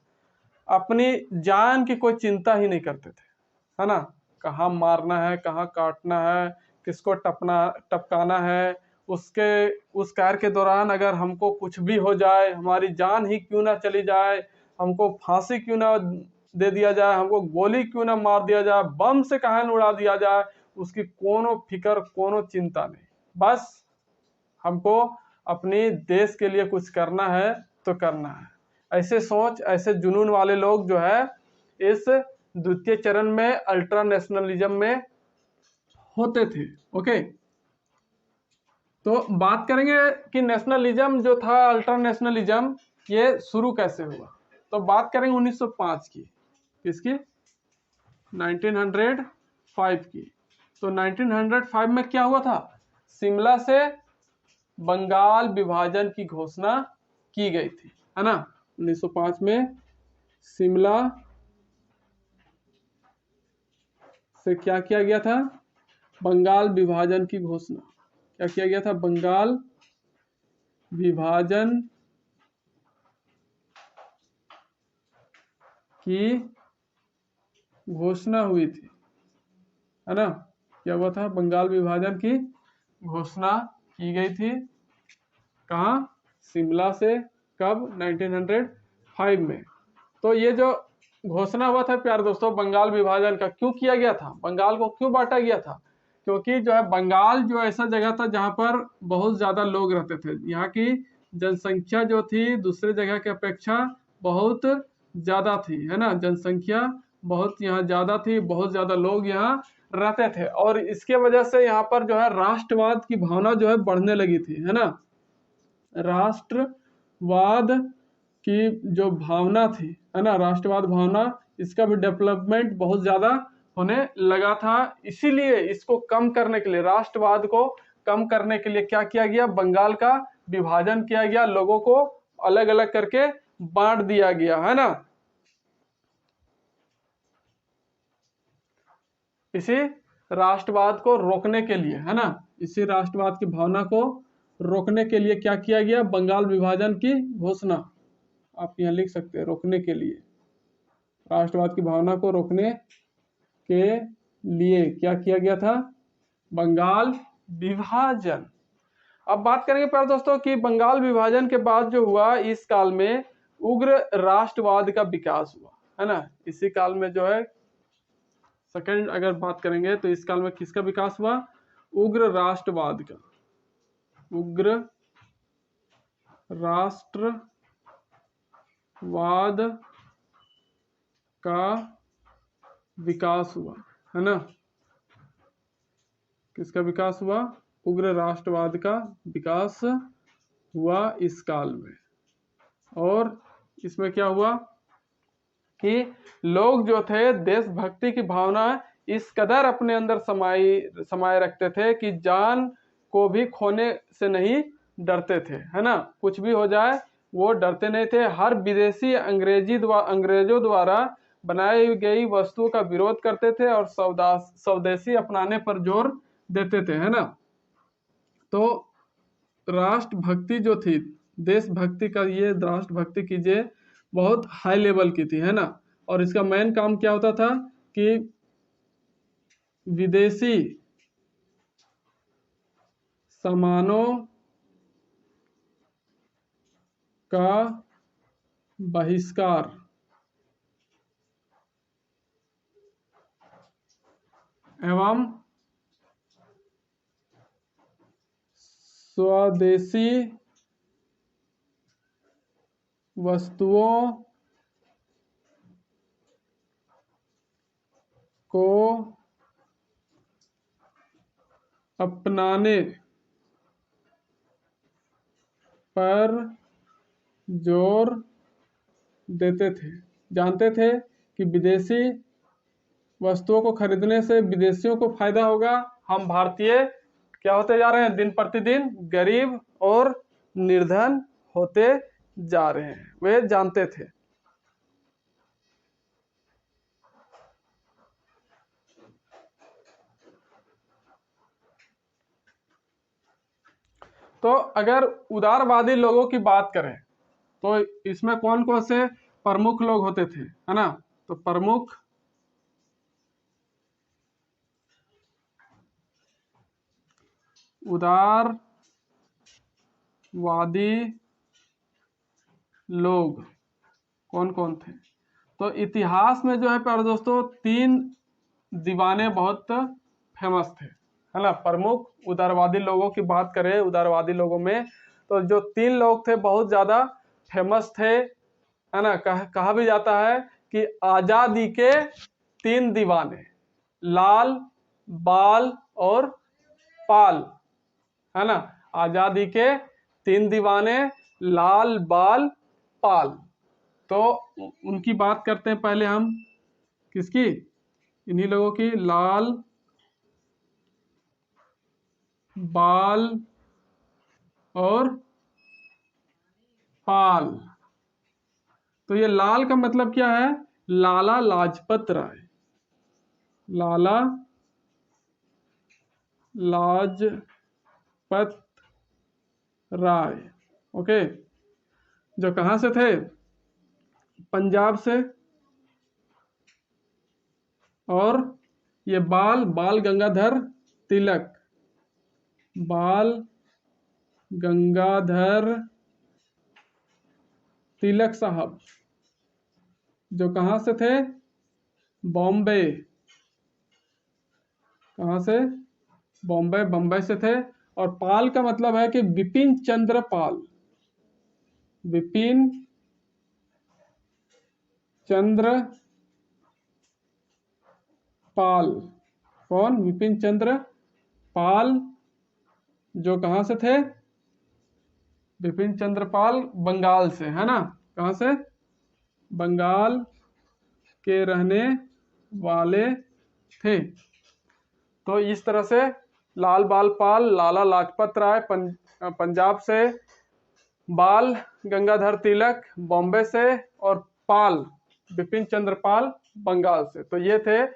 अपनी जान की कोई चिंता ही नहीं करते थे, है ना। कहाँ मारना है, कहाँ काटना है, किसको टपकाना है, उसके उस कार्य के दौरान अगर हमको कुछ भी हो जाए, हमारी जान ही क्यों ना चली जाए, हमको फांसी क्यों ना दे दिया जाए, हमको गोली क्यों ना मार दिया जाए, बम से कहाँ न उड़ा दिया जाए, उसकी कोनो फिक्र, कोनो चिंता नहीं। बस हमको अपनी देश के लिए कुछ करना है तो करना है। ऐसे सोच, ऐसे जुनून वाले लोग जो है इस द्वितीय चरण में अल्ट्रा नेशनलिज्म में होते थे। ओके, तो बात करेंगे कि नेशनलिज्म जो था, अल्ट्रा नेशनलिज्म, ये शुरू कैसे हुआ। तो बात करेंगे 1905 की। किसकी? 1905 की। तो 1905 में क्या हुआ था? शिमला से बंगाल विभाजन की घोषणा की गई थी, है ना। 1905 में शिमला से क्या किया गया था? बंगाल विभाजन की घोषणा। क्या किया गया था? बंगाल विभाजन की घोषणा हुई थी, है ना। क्या हुआ था? बंगाल विभाजन की घोषणा की गई थी। कहाँ? शिमला से। कब? 1905 में। तो ये जो घोषणा हुआ था प्यारे दोस्तों बंगाल विभाजन का, क्यों किया गया था? बंगाल को क्यों बांटा गया था? क्योंकि जो है बंगाल जो ऐसा जगह था जहाँ पर बहुत ज्यादा लोग रहते थे। यहाँ की जनसंख्या जो थी दूसरे जगह की अपेक्षा बहुत ज्यादा थी, है ना। जनसंख्या बहुत यहाँ ज्यादा थी, बहुत ज्यादा लोग यहाँ रहते थे, और इसके वजह से यहाँ पर जो है राष्ट्रवाद की भावना जो है बढ़ने लगी थी, है ना। राष्ट्रवाद की जो भावना थी, है ना, राष्ट्रवाद भावना, इसका भी डेवलपमेंट बहुत ज्यादा होने लगा था। इसीलिए इसको कम करने के लिए, राष्ट्रवाद को कम करने के लिए क्या किया गया? बंगाल का विभाजन किया गया, लोगों को अलग अलग करके बांट दिया गया, है ना। इसी राष्ट्रवाद को रोकने के लिए, है ना, इसी राष्ट्रवाद की भावना को रोकने के लिए क्या किया गया? बंगाल विभाजन की घोषणा। आप यहाँ लिख सकते हैं, रोकने के लिए, राष्ट्रवाद की भावना को रोकने के लिए क्या किया गया था? बंगाल विभाजन। अब बात करेंगे प्यारे दोस्तों कि बंगाल विभाजन के बाद जो हुआ, इस काल में उग्र राष्ट्रवाद का विकास हुआ, है ना। इसी काल में जो है सेकंड अगर बात करेंगे तो इस काल में किसका विकास हुआ? उग्र राष्ट्रवाद का। उग्र राष्ट्रवाद का विकास हुआ, है ना। किसका विकास हुआ? उग्र राष्ट्रवाद का विकास हुआ इस काल में। और इसमें क्या हुआ कि लोग जो थे देशभक्ति की भावना इस कदर अपने अंदर समाये रखते थे कि जान को भी खोने से नहीं डरते थे, है ना। कुछ भी हो जाए वो डरते नहीं थे। हर विदेशी अंग्रेजों द्वारा बनाई गई वस्तुओं का विरोध करते थे और स्वदेशी अपनाने पर जोर देते थे, है ना। तो राष्ट्रभक्ति जो थी, देशभक्ति का, ये राष्ट्रभक्ति कीजिए बहुत हाई लेवल की थी, है ना। और इसका मेन काम क्या होता था कि विदेशी सामानों का बहिष्कार एवं स्वदेशी वस्तुओं को अपनाने पर जोर देते थे। जानते थे कि विदेशी वस्तुओं को खरीदने से विदेशियों को फायदा होगा, हम भारतीय क्या होते जा रहे हैं, दिन प्रतिदिन गरीब और निर्धन होते जा रहे हैं, वे जानते थे। तो अगर उदारवादी लोगों की बात करें तो इसमें कौन कौन से प्रमुख लोग होते थे, है ना। तो प्रमुख उदारवादी लोग कौन कौन थे। तो इतिहास में जो है प्यारे दोस्तों 3 दीवाने बहुत फेमस थे, है ना। प्रमुख उदारवादी लोगों की बात करें, उदारवादी लोगों में तो जो 3 लोग थे बहुत ज्यादा फेमस थे, है ना। कहा भी जाता है कि आजादी के 3 दीवाने, लाल, बाल और पाल, है ना। आजादी के 3 दीवाने, लाल, बाल, पाल। तो उनकी बात करते हैं पहले हम, किसकी, इन्हीं लोगों की, लाल, बाल और पाल। तो ये लाल का मतलब क्या है, लाला लाजपत राय, लाला लाजपत राय, ओके। जो कहां से थे, पंजाब से। और ये बाल, बाल गंगाधर तिलक, बाल गंगाधर तिलक साहब, जो कहां से थे, बॉम्बे। कहां से, बॉम्बे, बम्बई से थे। और पाल का मतलब है कि विपिन चंद्र पाल, विपिन चंद्र पाल। कौन, विपिन चंद्र पाल, जो कहां से थे, विपिन चंद्र पाल बंगाल से, है ना। कहां से, बंगाल के रहने वाले थे। तो इस तरह से लाल, बाल, पाल, लाला लाजपत राय पंजाब से, बाल गंगाधर तिलक बॉम्बे से, और पाल विपिन चंद्र पाल बंगाल से। तो ये थे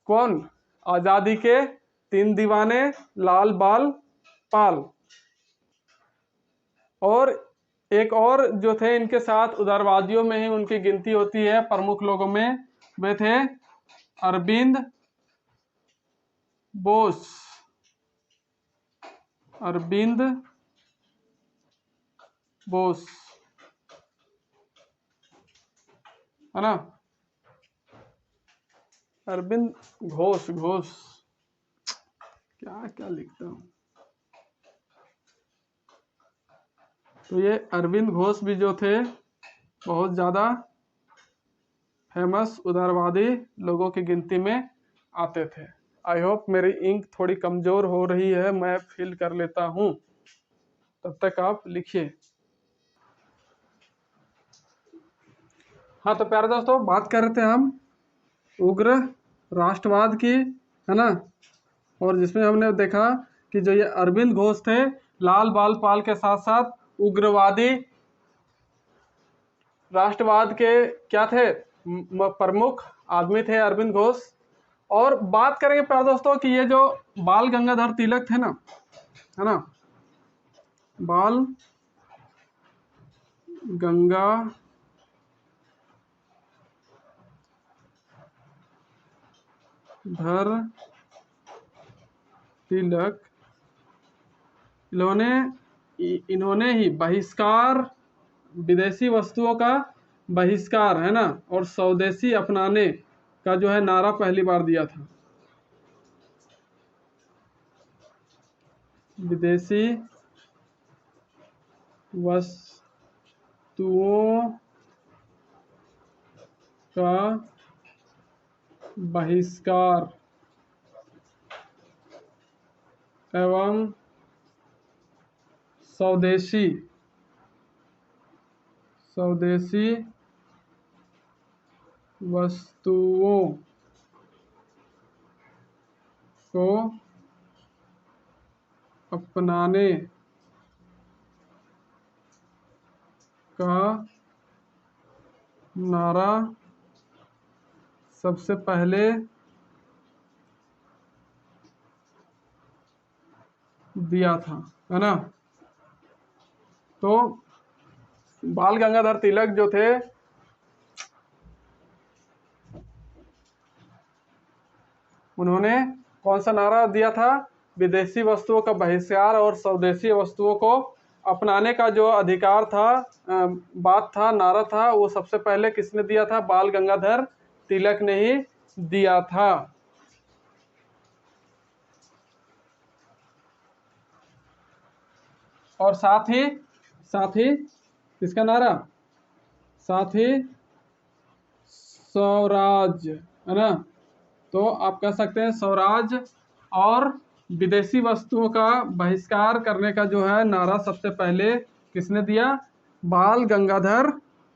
कौन, आजादी के 3 दीवाने, लाल, बाल, पाल। और एक और जो थे इनके साथ, उदारवादियों में ही उनकी गिनती होती है प्रमुख लोगों में, वे थे अरविंद बोस, अरविंद बोस, है ना। अरविंद घोष, घोष क्या क्या लिखता हूं। तो ये अरविंद घोष भी जो थे बहुत ज्यादा फेमस उदारवादी लोगों की गिनती में आते थे। आई होप मेरी इंक थोड़ी कमजोर हो रही है, मैं फिल कर लेता हूं, तब तक आप लिखिए। हाँ तो प्यारे दोस्तों, बात कर रहे थे हम उग्र राष्ट्रवाद की, है ना। और जिसमें हमने देखा कि जो ये अरविंद घोष थे, लाल, बाल, पाल के साथ साथ उग्रवादी राष्ट्रवाद के क्या थे, प्रमुख आदमी थे अरविंद घोष। और बात करेंगे प्यारे दोस्तों कि ये जो बाल गंगाधर तिलक थे ना, है ना, बाल गंगाधर तिलक, इन्होंने ही बहिष्कार, विदेशी वस्तुओं का बहिष्कार, है ना, और स्वदेशी अपनाने का जो है नारा पहली बार दिया था। विदेशी वस्तुओं का बहिष्कार एवं स्वदेशी वस्तुओं को अपनाने का नारा सबसे पहले दिया था, है ना। तो बाल गंगाधर तिलक जो थे उन्होंने कौन सा नारा दिया था? विदेशी वस्तुओं का बहिष्कार और स्वदेशी वस्तुओं को अपनाने का जो अधिकार था, बात था, नारा था, वो सबसे पहले किसने दिया था? बाल गंगाधर तिलक ने ही दिया था। और साथ ही किसका नारा? साथ ही स्वराज, है ना। तो आप कह सकते हैं स्वराज और विदेशी वस्तुओं का बहिष्कार करने का जो है नारा सबसे पहले किसने दिया? बाल गंगाधर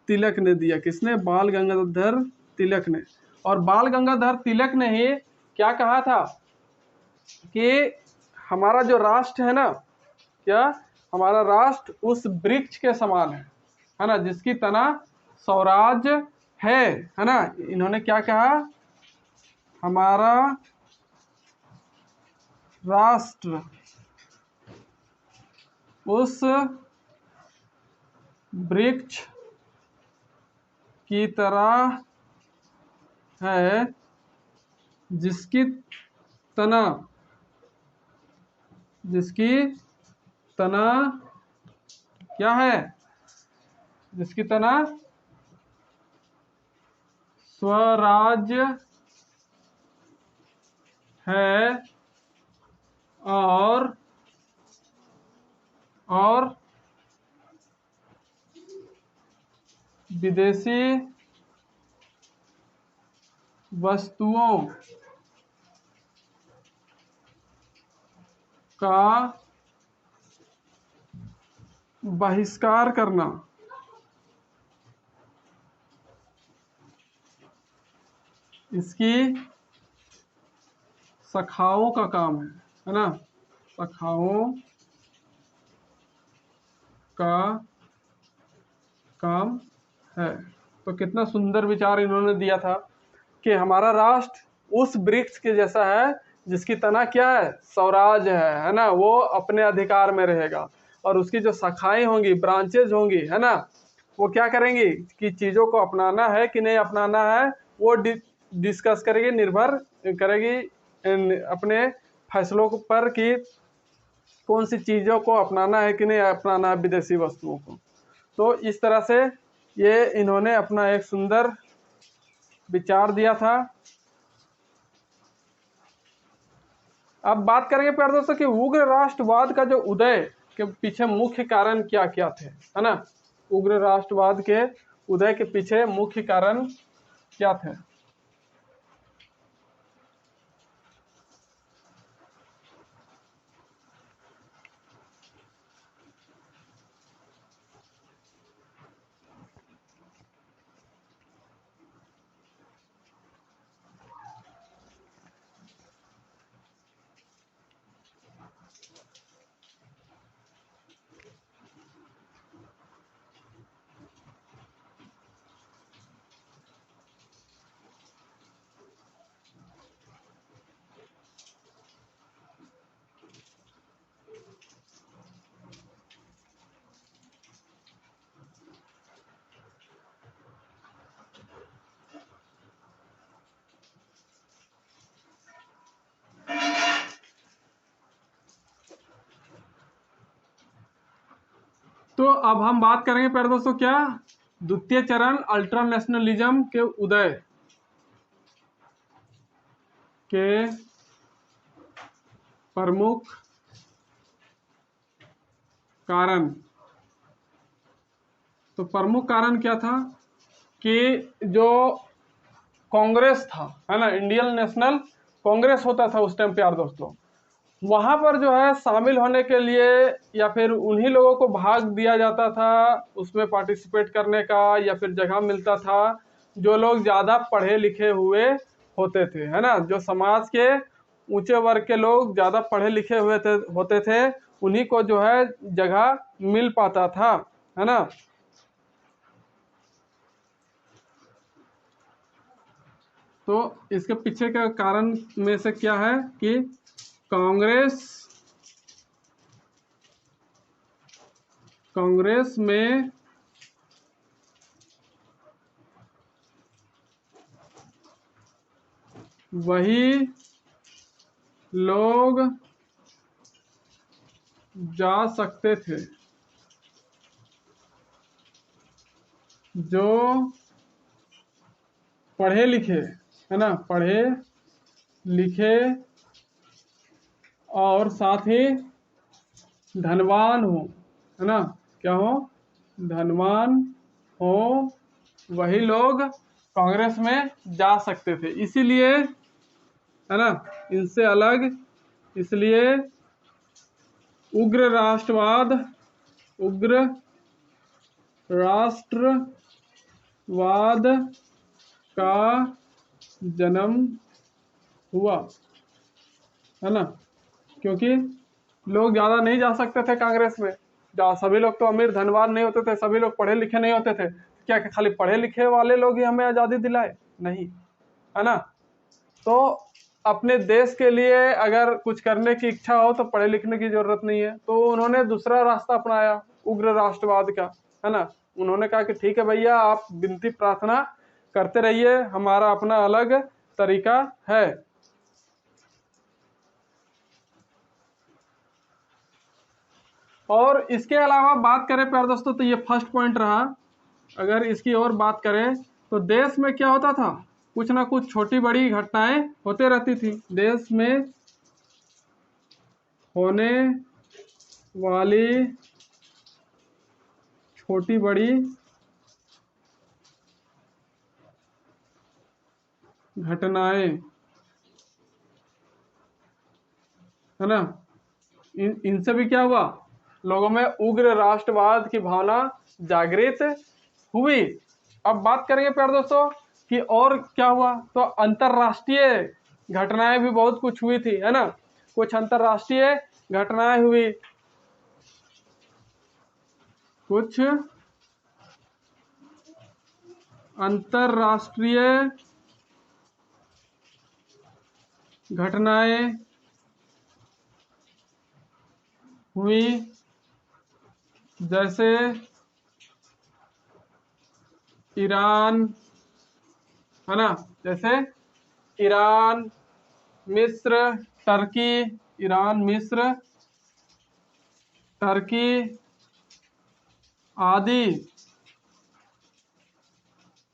तिलक ने दिया। किसने? बाल गंगाधर तिलक ने। और बाल गंगाधर तिलक ने ही क्या कहा था कि हमारा जो राष्ट्र है ना, क्या हमारा राष्ट्र उस वृक्ष के समान है ना, जिसकी तना स्वराज है ना। इन्होंने क्या कहा? हमारा राष्ट्र उस वृक्ष की तरह है जिसकी तना क्या है? जिसकी तना स्वराज है और विदेशी वस्तुओं का बहिष्कार करना इसकी शाखाओं का काम है ना। शाखाओं का काम है। तो कितना सुंदर विचार इन्होंने दिया था कि हमारा राष्ट्र उस वृक्ष के जैसा है जिसकी तना क्या है? स्वराज है ना। वो अपने अधिकार में रहेगा और उसकी जो शाखाएं होंगी, ब्रांचेज होंगी, है ना, वो क्या करेंगी कि चीज़ों को अपनाना है कि नहीं अपनाना है वो डिस्कस करेगी, निर्भर करेगी अपने फैसलों पर कि कौन सी चीज़ों को अपनाना है कि नहीं अपनाना है, विदेशी वस्तुओं को। तो इस तरह से ये इन्होंने अपना एक सुंदर विचार दिया था। अब बात करेंगे प्यारे दोस्तों कि उग्र राष्ट्रवाद का जो उदय के पीछे मुख्य कारण क्या क्या थे, है ना। उग्र राष्ट्रवाद के उदय के पीछे मुख्य कारण क्या थे? तो अब हम बात करेंगे प्यारे दोस्तों क्या? द्वितीय चरण अल्ट्रा नेशनलिज्म के उदय के प्रमुख कारण तो प्रमुख कारण क्या था कि जो कांग्रेस था, है ना, इंडियन नेशनल कांग्रेस होता था उस टाइम प्यार दोस्तों, वहां पर जो है शामिल होने के लिए या फिर उन्हीं लोगों को भाग दिया जाता था उसमें पार्टिसिपेट करने का, या फिर जगह मिलता था जो लोग ज्यादा पढ़े लिखे हुए होते थे, है ना, जो समाज के ऊंचे वर्ग के लोग ज्यादा पढ़े लिखे हुए होते थे, उन्हीं को जो है जगह मिल पाता था, है ना। तो इसके पीछे का कारण में से क्या है कि कांग्रेस में वही लोग जा सकते थे जो पढ़े लिखे, है ना, पढ़े लिखे और साथ ही धनवान हो, है ना, क्या हो, धनवान हो, वही लोग कांग्रेस में जा सकते थे। इसीलिए, है ना, इनसे अलग, इसलिए उग्र राष्ट्रवाद का जन्म हुआ, है ना, क्योंकि लोग ज्यादा नहीं जा सकते थे कांग्रेस में। सभी लोग तो अमीर धनवान नहीं होते थे, सभी लोग पढ़े लिखे नहीं होते थे। क्या खाली पढ़े लिखे वाले लोग ही हमें आजादी दिलाए? नहीं, है ना। तो अपने देश के लिए अगर कुछ करने की इच्छा हो तो पढ़े लिखने की जरूरत नहीं है, तो उन्होंने दूसरा रास्ता अपनाया, उग्र राष्ट्रवाद का, है ना। उन्होंने कहा कि ठीक है भैया, आप विनती प्रार्थना करते रहिए, हमारा अपना अलग तरीका है। और इसके अलावा बात करें प्यारे दोस्तों, तो ये फर्स्ट पॉइंट रहा। अगर इसकी और बात करें तो देश में क्या होता था, कुछ ना कुछ छोटी बड़ी घटनाएं होते रहती थी। देश में होने वाली छोटी बड़ी घटनाएं, है ना, इनसे भी क्या हुआ, लोगों में उग्र राष्ट्रवाद की भावना जागृत हुई। अब बात करेंगे प्यारे दोस्तों कि और क्या हुआ, तो अंतरराष्ट्रीय घटनाएं भी बहुत कुछ हुई थी, है ना। कुछ अंतरराष्ट्रीय घटनाएं हुई, कुछ अंतरराष्ट्रीय घटनाएं हुई, जैसे ईरान, है ना, जैसे ईरान, मिस्र, टर्की, ईरान, मिस्र, टर्की आदि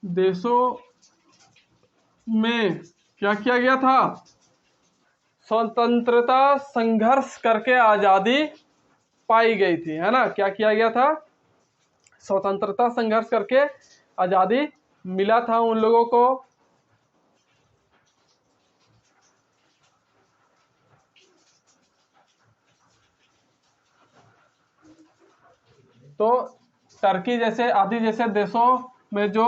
देशों में क्या किया गया था, स्वतंत्रता संघर्ष करके आजादी पाई गई थी, है ना। क्या किया गया था, स्वतंत्रता संघर्ष करके आजादी मिला था उन लोगों को। तो टर्की जैसे आदि जैसे देशों में जो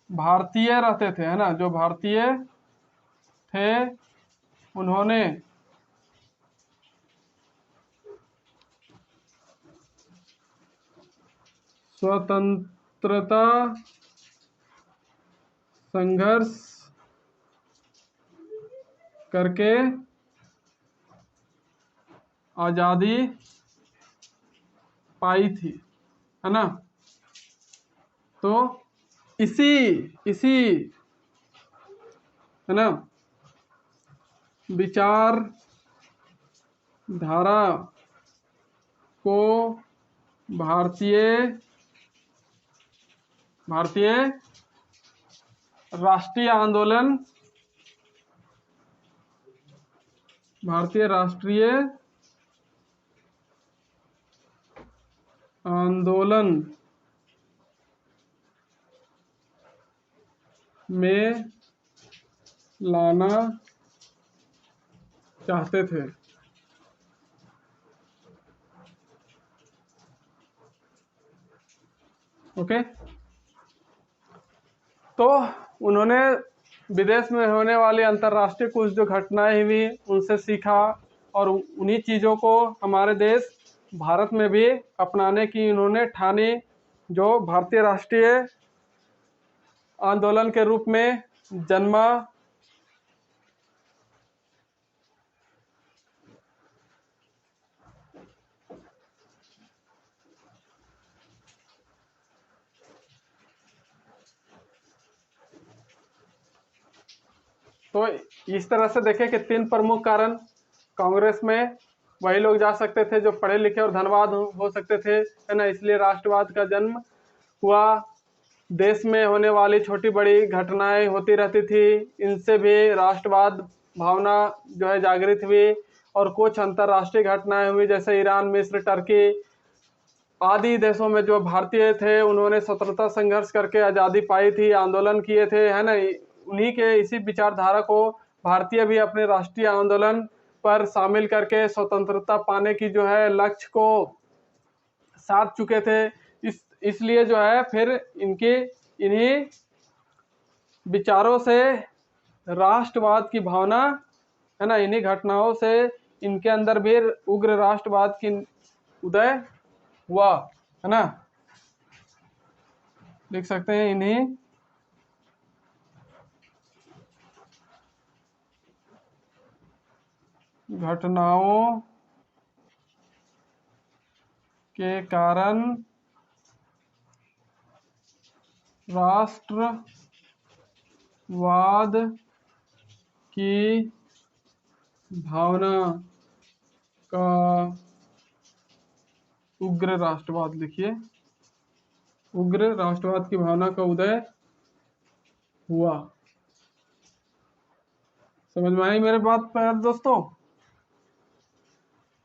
भारतीय रहते थे, है ना, जो भारतीय थे, उन्होंने स्वतंत्रता संघर्ष करके आजादी पाई थी, है ना। तो इसी इसी है ना विचार धारा को भारतीय भारतीय राष्ट्रीय आंदोलन, भारतीय राष्ट्रीय आंदोलन में लाना चाहते थे। ओके, तो उन्होंने विदेश में होने वाली अंतर्राष्ट्रीय कुछ जो घटनाएं हुई उनसे सीखा और उन्हीं चीज़ों को हमारे देश भारत में भी अपनाने की उन्होंने ठानी, जो भारतीय राष्ट्रीय आंदोलन के रूप में जन्मा। तो इस तरह से देखें कि 3 प्रमुख कारण कांग्रेस में वही लोग जा सकते थे जो पढ़े लिखे और धनवान हो सकते थे, है ना, इसलिए राष्ट्रवाद का जन्म हुआ। देश में होने वाली छोटी बड़ी घटनाएं होती रहती थी, इनसे भी राष्ट्रवाद भावना जो है जागृत हुई और कुछ अंतर्राष्ट्रीय घटनाएं हुई जैसे ईरान, मिस्र, टर्की आदि देशों में जो भारतीय थे उन्होंने स्वतंत्रता संघर्ष करके आज़ादी पाई थी, आंदोलन किए थे, है ना। उन्हीं के इसी विचारधारा को भारतीय भी अपने राष्ट्रीय आंदोलन पर शामिल करके स्वतंत्रता पाने की जो है लक्ष्य को साध चुके थे। इसलिए जो है फिर इन्हीं विचारों से राष्ट्रवाद की भावना, है ना, इन्हीं घटनाओं से इनके अंदर भी उग्र राष्ट्रवाद की उदय हुआ, है ना। लिख सकते हैं इन्हीं घटनाओं के कारण राष्ट्रवाद की भावना का उग्र राष्ट्रवाद, लिखिए, उग्र राष्ट्रवाद की भावना का उदय हुआ। समझ में आई मेरे बात प्यारे दोस्तों?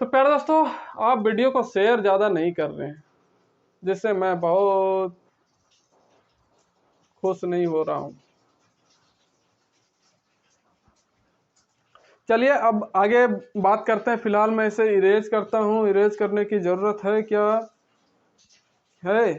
तो प्यारे दोस्तों, आप वीडियो को शेयर ज़्यादा नहीं कर रहे हैं, जिससे मैं बहुत खुश नहीं हो रहा हूँ। चलिए अब आगे बात करते हैं। फिलहाल मैं इसे इरेज करता हूँ। इरेज करने की ज़रूरत है क्या? है।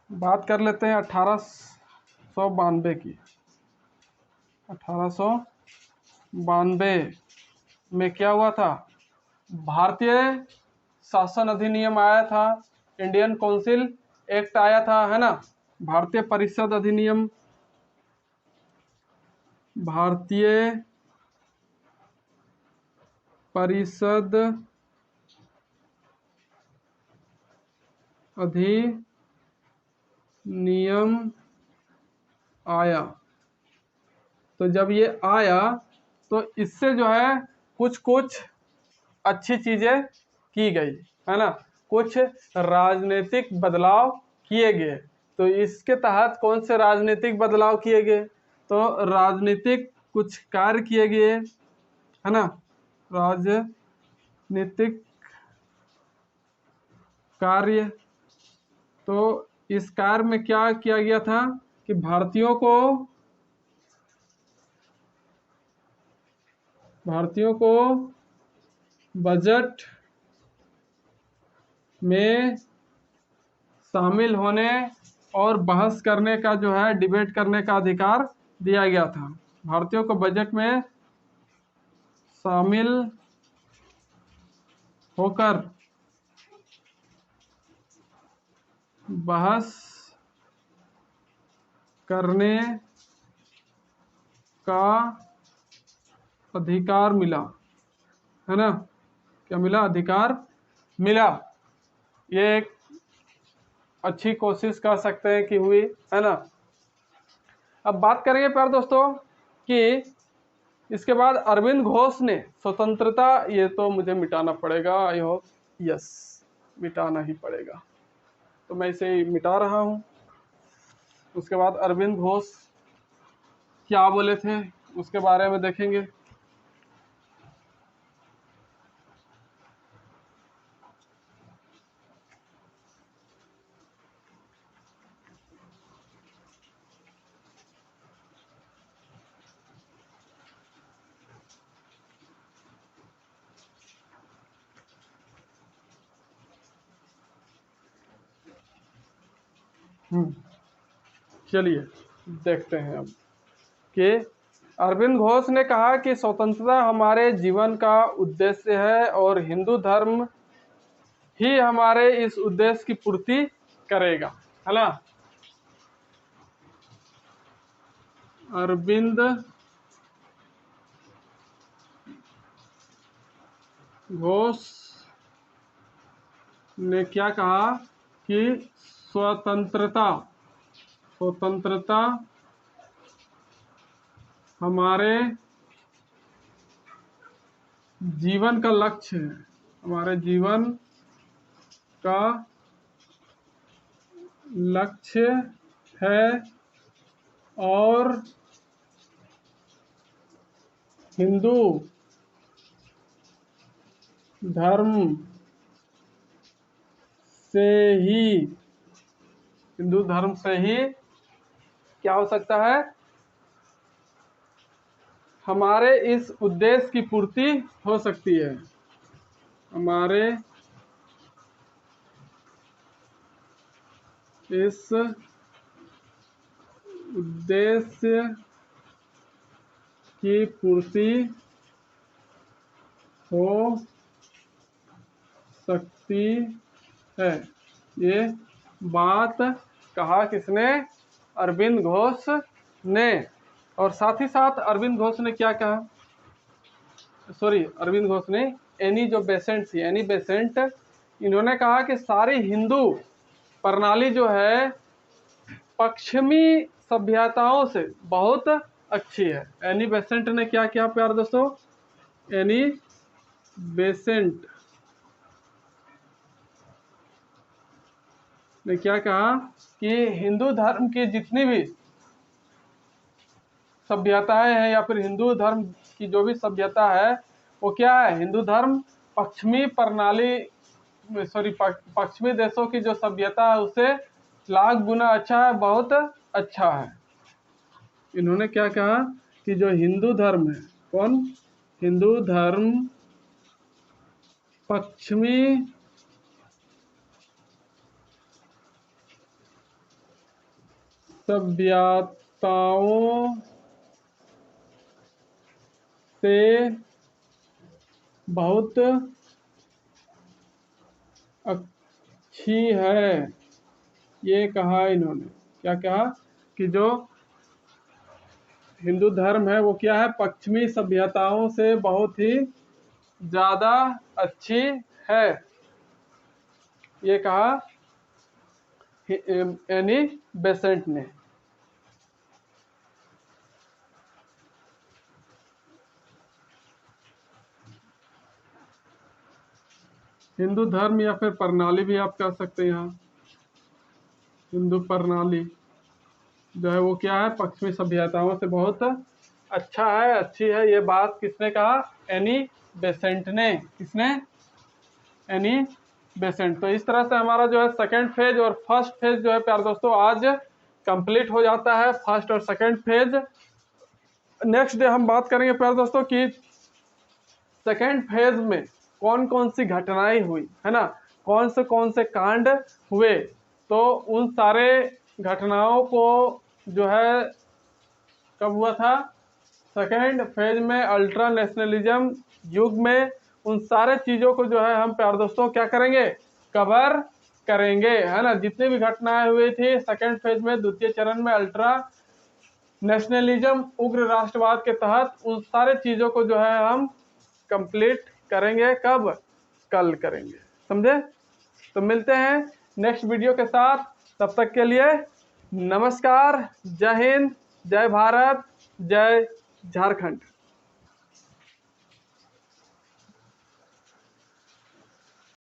बात कर लेते हैं 1892 की। 1892 में क्या हुआ था? भारतीय शासन अधिनियम आया था, इंडियन काउंसिल एक्ट आया था, है ना। भारतीय परिषद अधिनियम, भारतीय परिषद अधिनियम आया। तो जब ये आया तो इससे जो है कुछ अच्छी चीजें की गई, है ना, कुछ राजनीतिक बदलाव किए गए। तो इसके तहत कौन से राजनीतिक बदलाव किए गए? तो राजनीतिक कुछ कार्य किए गए, है ना, राजनीतिक कार्य। तो इस कार्य में क्या किया गया था कि भारतीयों को बजट में शामिल होने और बहस करने का जो है, डिबेट करने का अधिकार दिया गया था। भारतीयों को बजट में शामिल होकर बहस करने का अधिकार मिला, है ना। क्या मिला? अधिकार मिला। ये एक अच्छी कोशिश कर सकते हैं कि हुई, है ना। अब बात करेंगे प्यारे दोस्तों कि इसके बाद अरविंद घोष ने स्वतंत्रता, ये तो मुझे मिटाना पड़ेगा, आई होप, यस, मिटाना ही पड़ेगा। तो मैं इसे मिटा रहा हूँ। उसके बाद अरविंद घोष क्या बोले थे उसके बारे में देखेंगे। चलिए देखते हैं अब कि अरविंद घोष ने कहा कि स्वतंत्रता हमारे जीवन का उद्देश्य है और हिंदू धर्म ही हमारे इस उद्देश्य की पूर्ति करेगा, है ना। अरविंद घोष ने क्या कहा कि स्वतंत्रता हमारे जीवन का लक्ष्य है, हमारे जीवन का लक्ष्य है और हिंदू धर्म से ही क्या हो सकता है, हमारे इस उद्देश्य की पूर्ति हो सकती है, हमारे इस उद्देश्य की पूर्ति हो सकती है। ये बात कहा किसने, अरविंद घोष ने। और साथ ही साथ अरविंद घोष ने क्या कहा, अरविंद घोष ने एनी जो बेसेंट थी, एनी बेसेंट, इन्होंने कहा कि सारी हिंदू प्रणाली जो है पश्चिमी सभ्यताओं से बहुत अच्छी है। एनी बेसेंट ने क्या किया प्यारे दोस्तों, एनी बेसेंट ने क्या कहा कि हिंदू धर्म की जितनी भी सभ्यताएं हैं या फिर हिंदू धर्म की जो भी सभ्यता है वो क्या है, हिंदू धर्म पश्चिमी प्रणाली पश्चिमी देशों की जो सभ्यता है उससे लाख गुना अच्छा है, बहुत अच्छा है। इन्होंने क्या कहा कि जो हिंदू धर्म है, कौन, हिंदू धर्म पश्चिमी सभ्यताओं से बहुत अच्छी है। ये कहा इन्होंने, क्या कहा कि जो हिंदू धर्म है वो क्या है, पश्चिमी सभ्यताओं से बहुत ही ज़्यादा अच्छी है। ये कहा एनी बेसेंट ने। हिंदू धर्म या फिर प्रणाली भी आप कह सकते हैं। यहाँ हिंदू प्रणाली जो है वो क्या है, पश्चिमी सभ्यताओं से बहुत अच्छा है, अच्छी है। ये बात किसने कहा, एनी बेसेंट ने। किसने, एनी बेसेंट। तो इस तरह से हमारा जो है सेकंड फेज और फर्स्ट फेज जो है प्यारे दोस्तों आज कंप्लीट हो जाता है, फर्स्ट और सेकंड फेज। नेक्स्ट डे हम बात करेंगे प्यारे दोस्तों कि सेकंड फेज में कौन कौन सी घटनाएं हुई, है ना, कौन से कांड हुए। तो उन सारे घटनाओं को जो है कब हुआ था, सेकेंड फेज में अल्ट्रा नेशनलिज्म युग में, उन सारे चीज़ों को जो है हम प्यारे दोस्तों क्या करेंगे, कवर करेंगे, है ना। जितनी भी घटनाएं हुई थी सेकेंड फेज में, द्वितीय चरण में, अल्ट्रा नेशनलिज्म उग्र राष्ट्रवाद के तहत, उन सारे चीज़ों को जो है हम कंप्लीट करेंगे। कब, कल करेंगे, समझे। तो मिलते हैं नेक्स्ट वीडियो के साथ, तब तक के लिए नमस्कार, जय हिंद, जय भारत, जय झारखंड।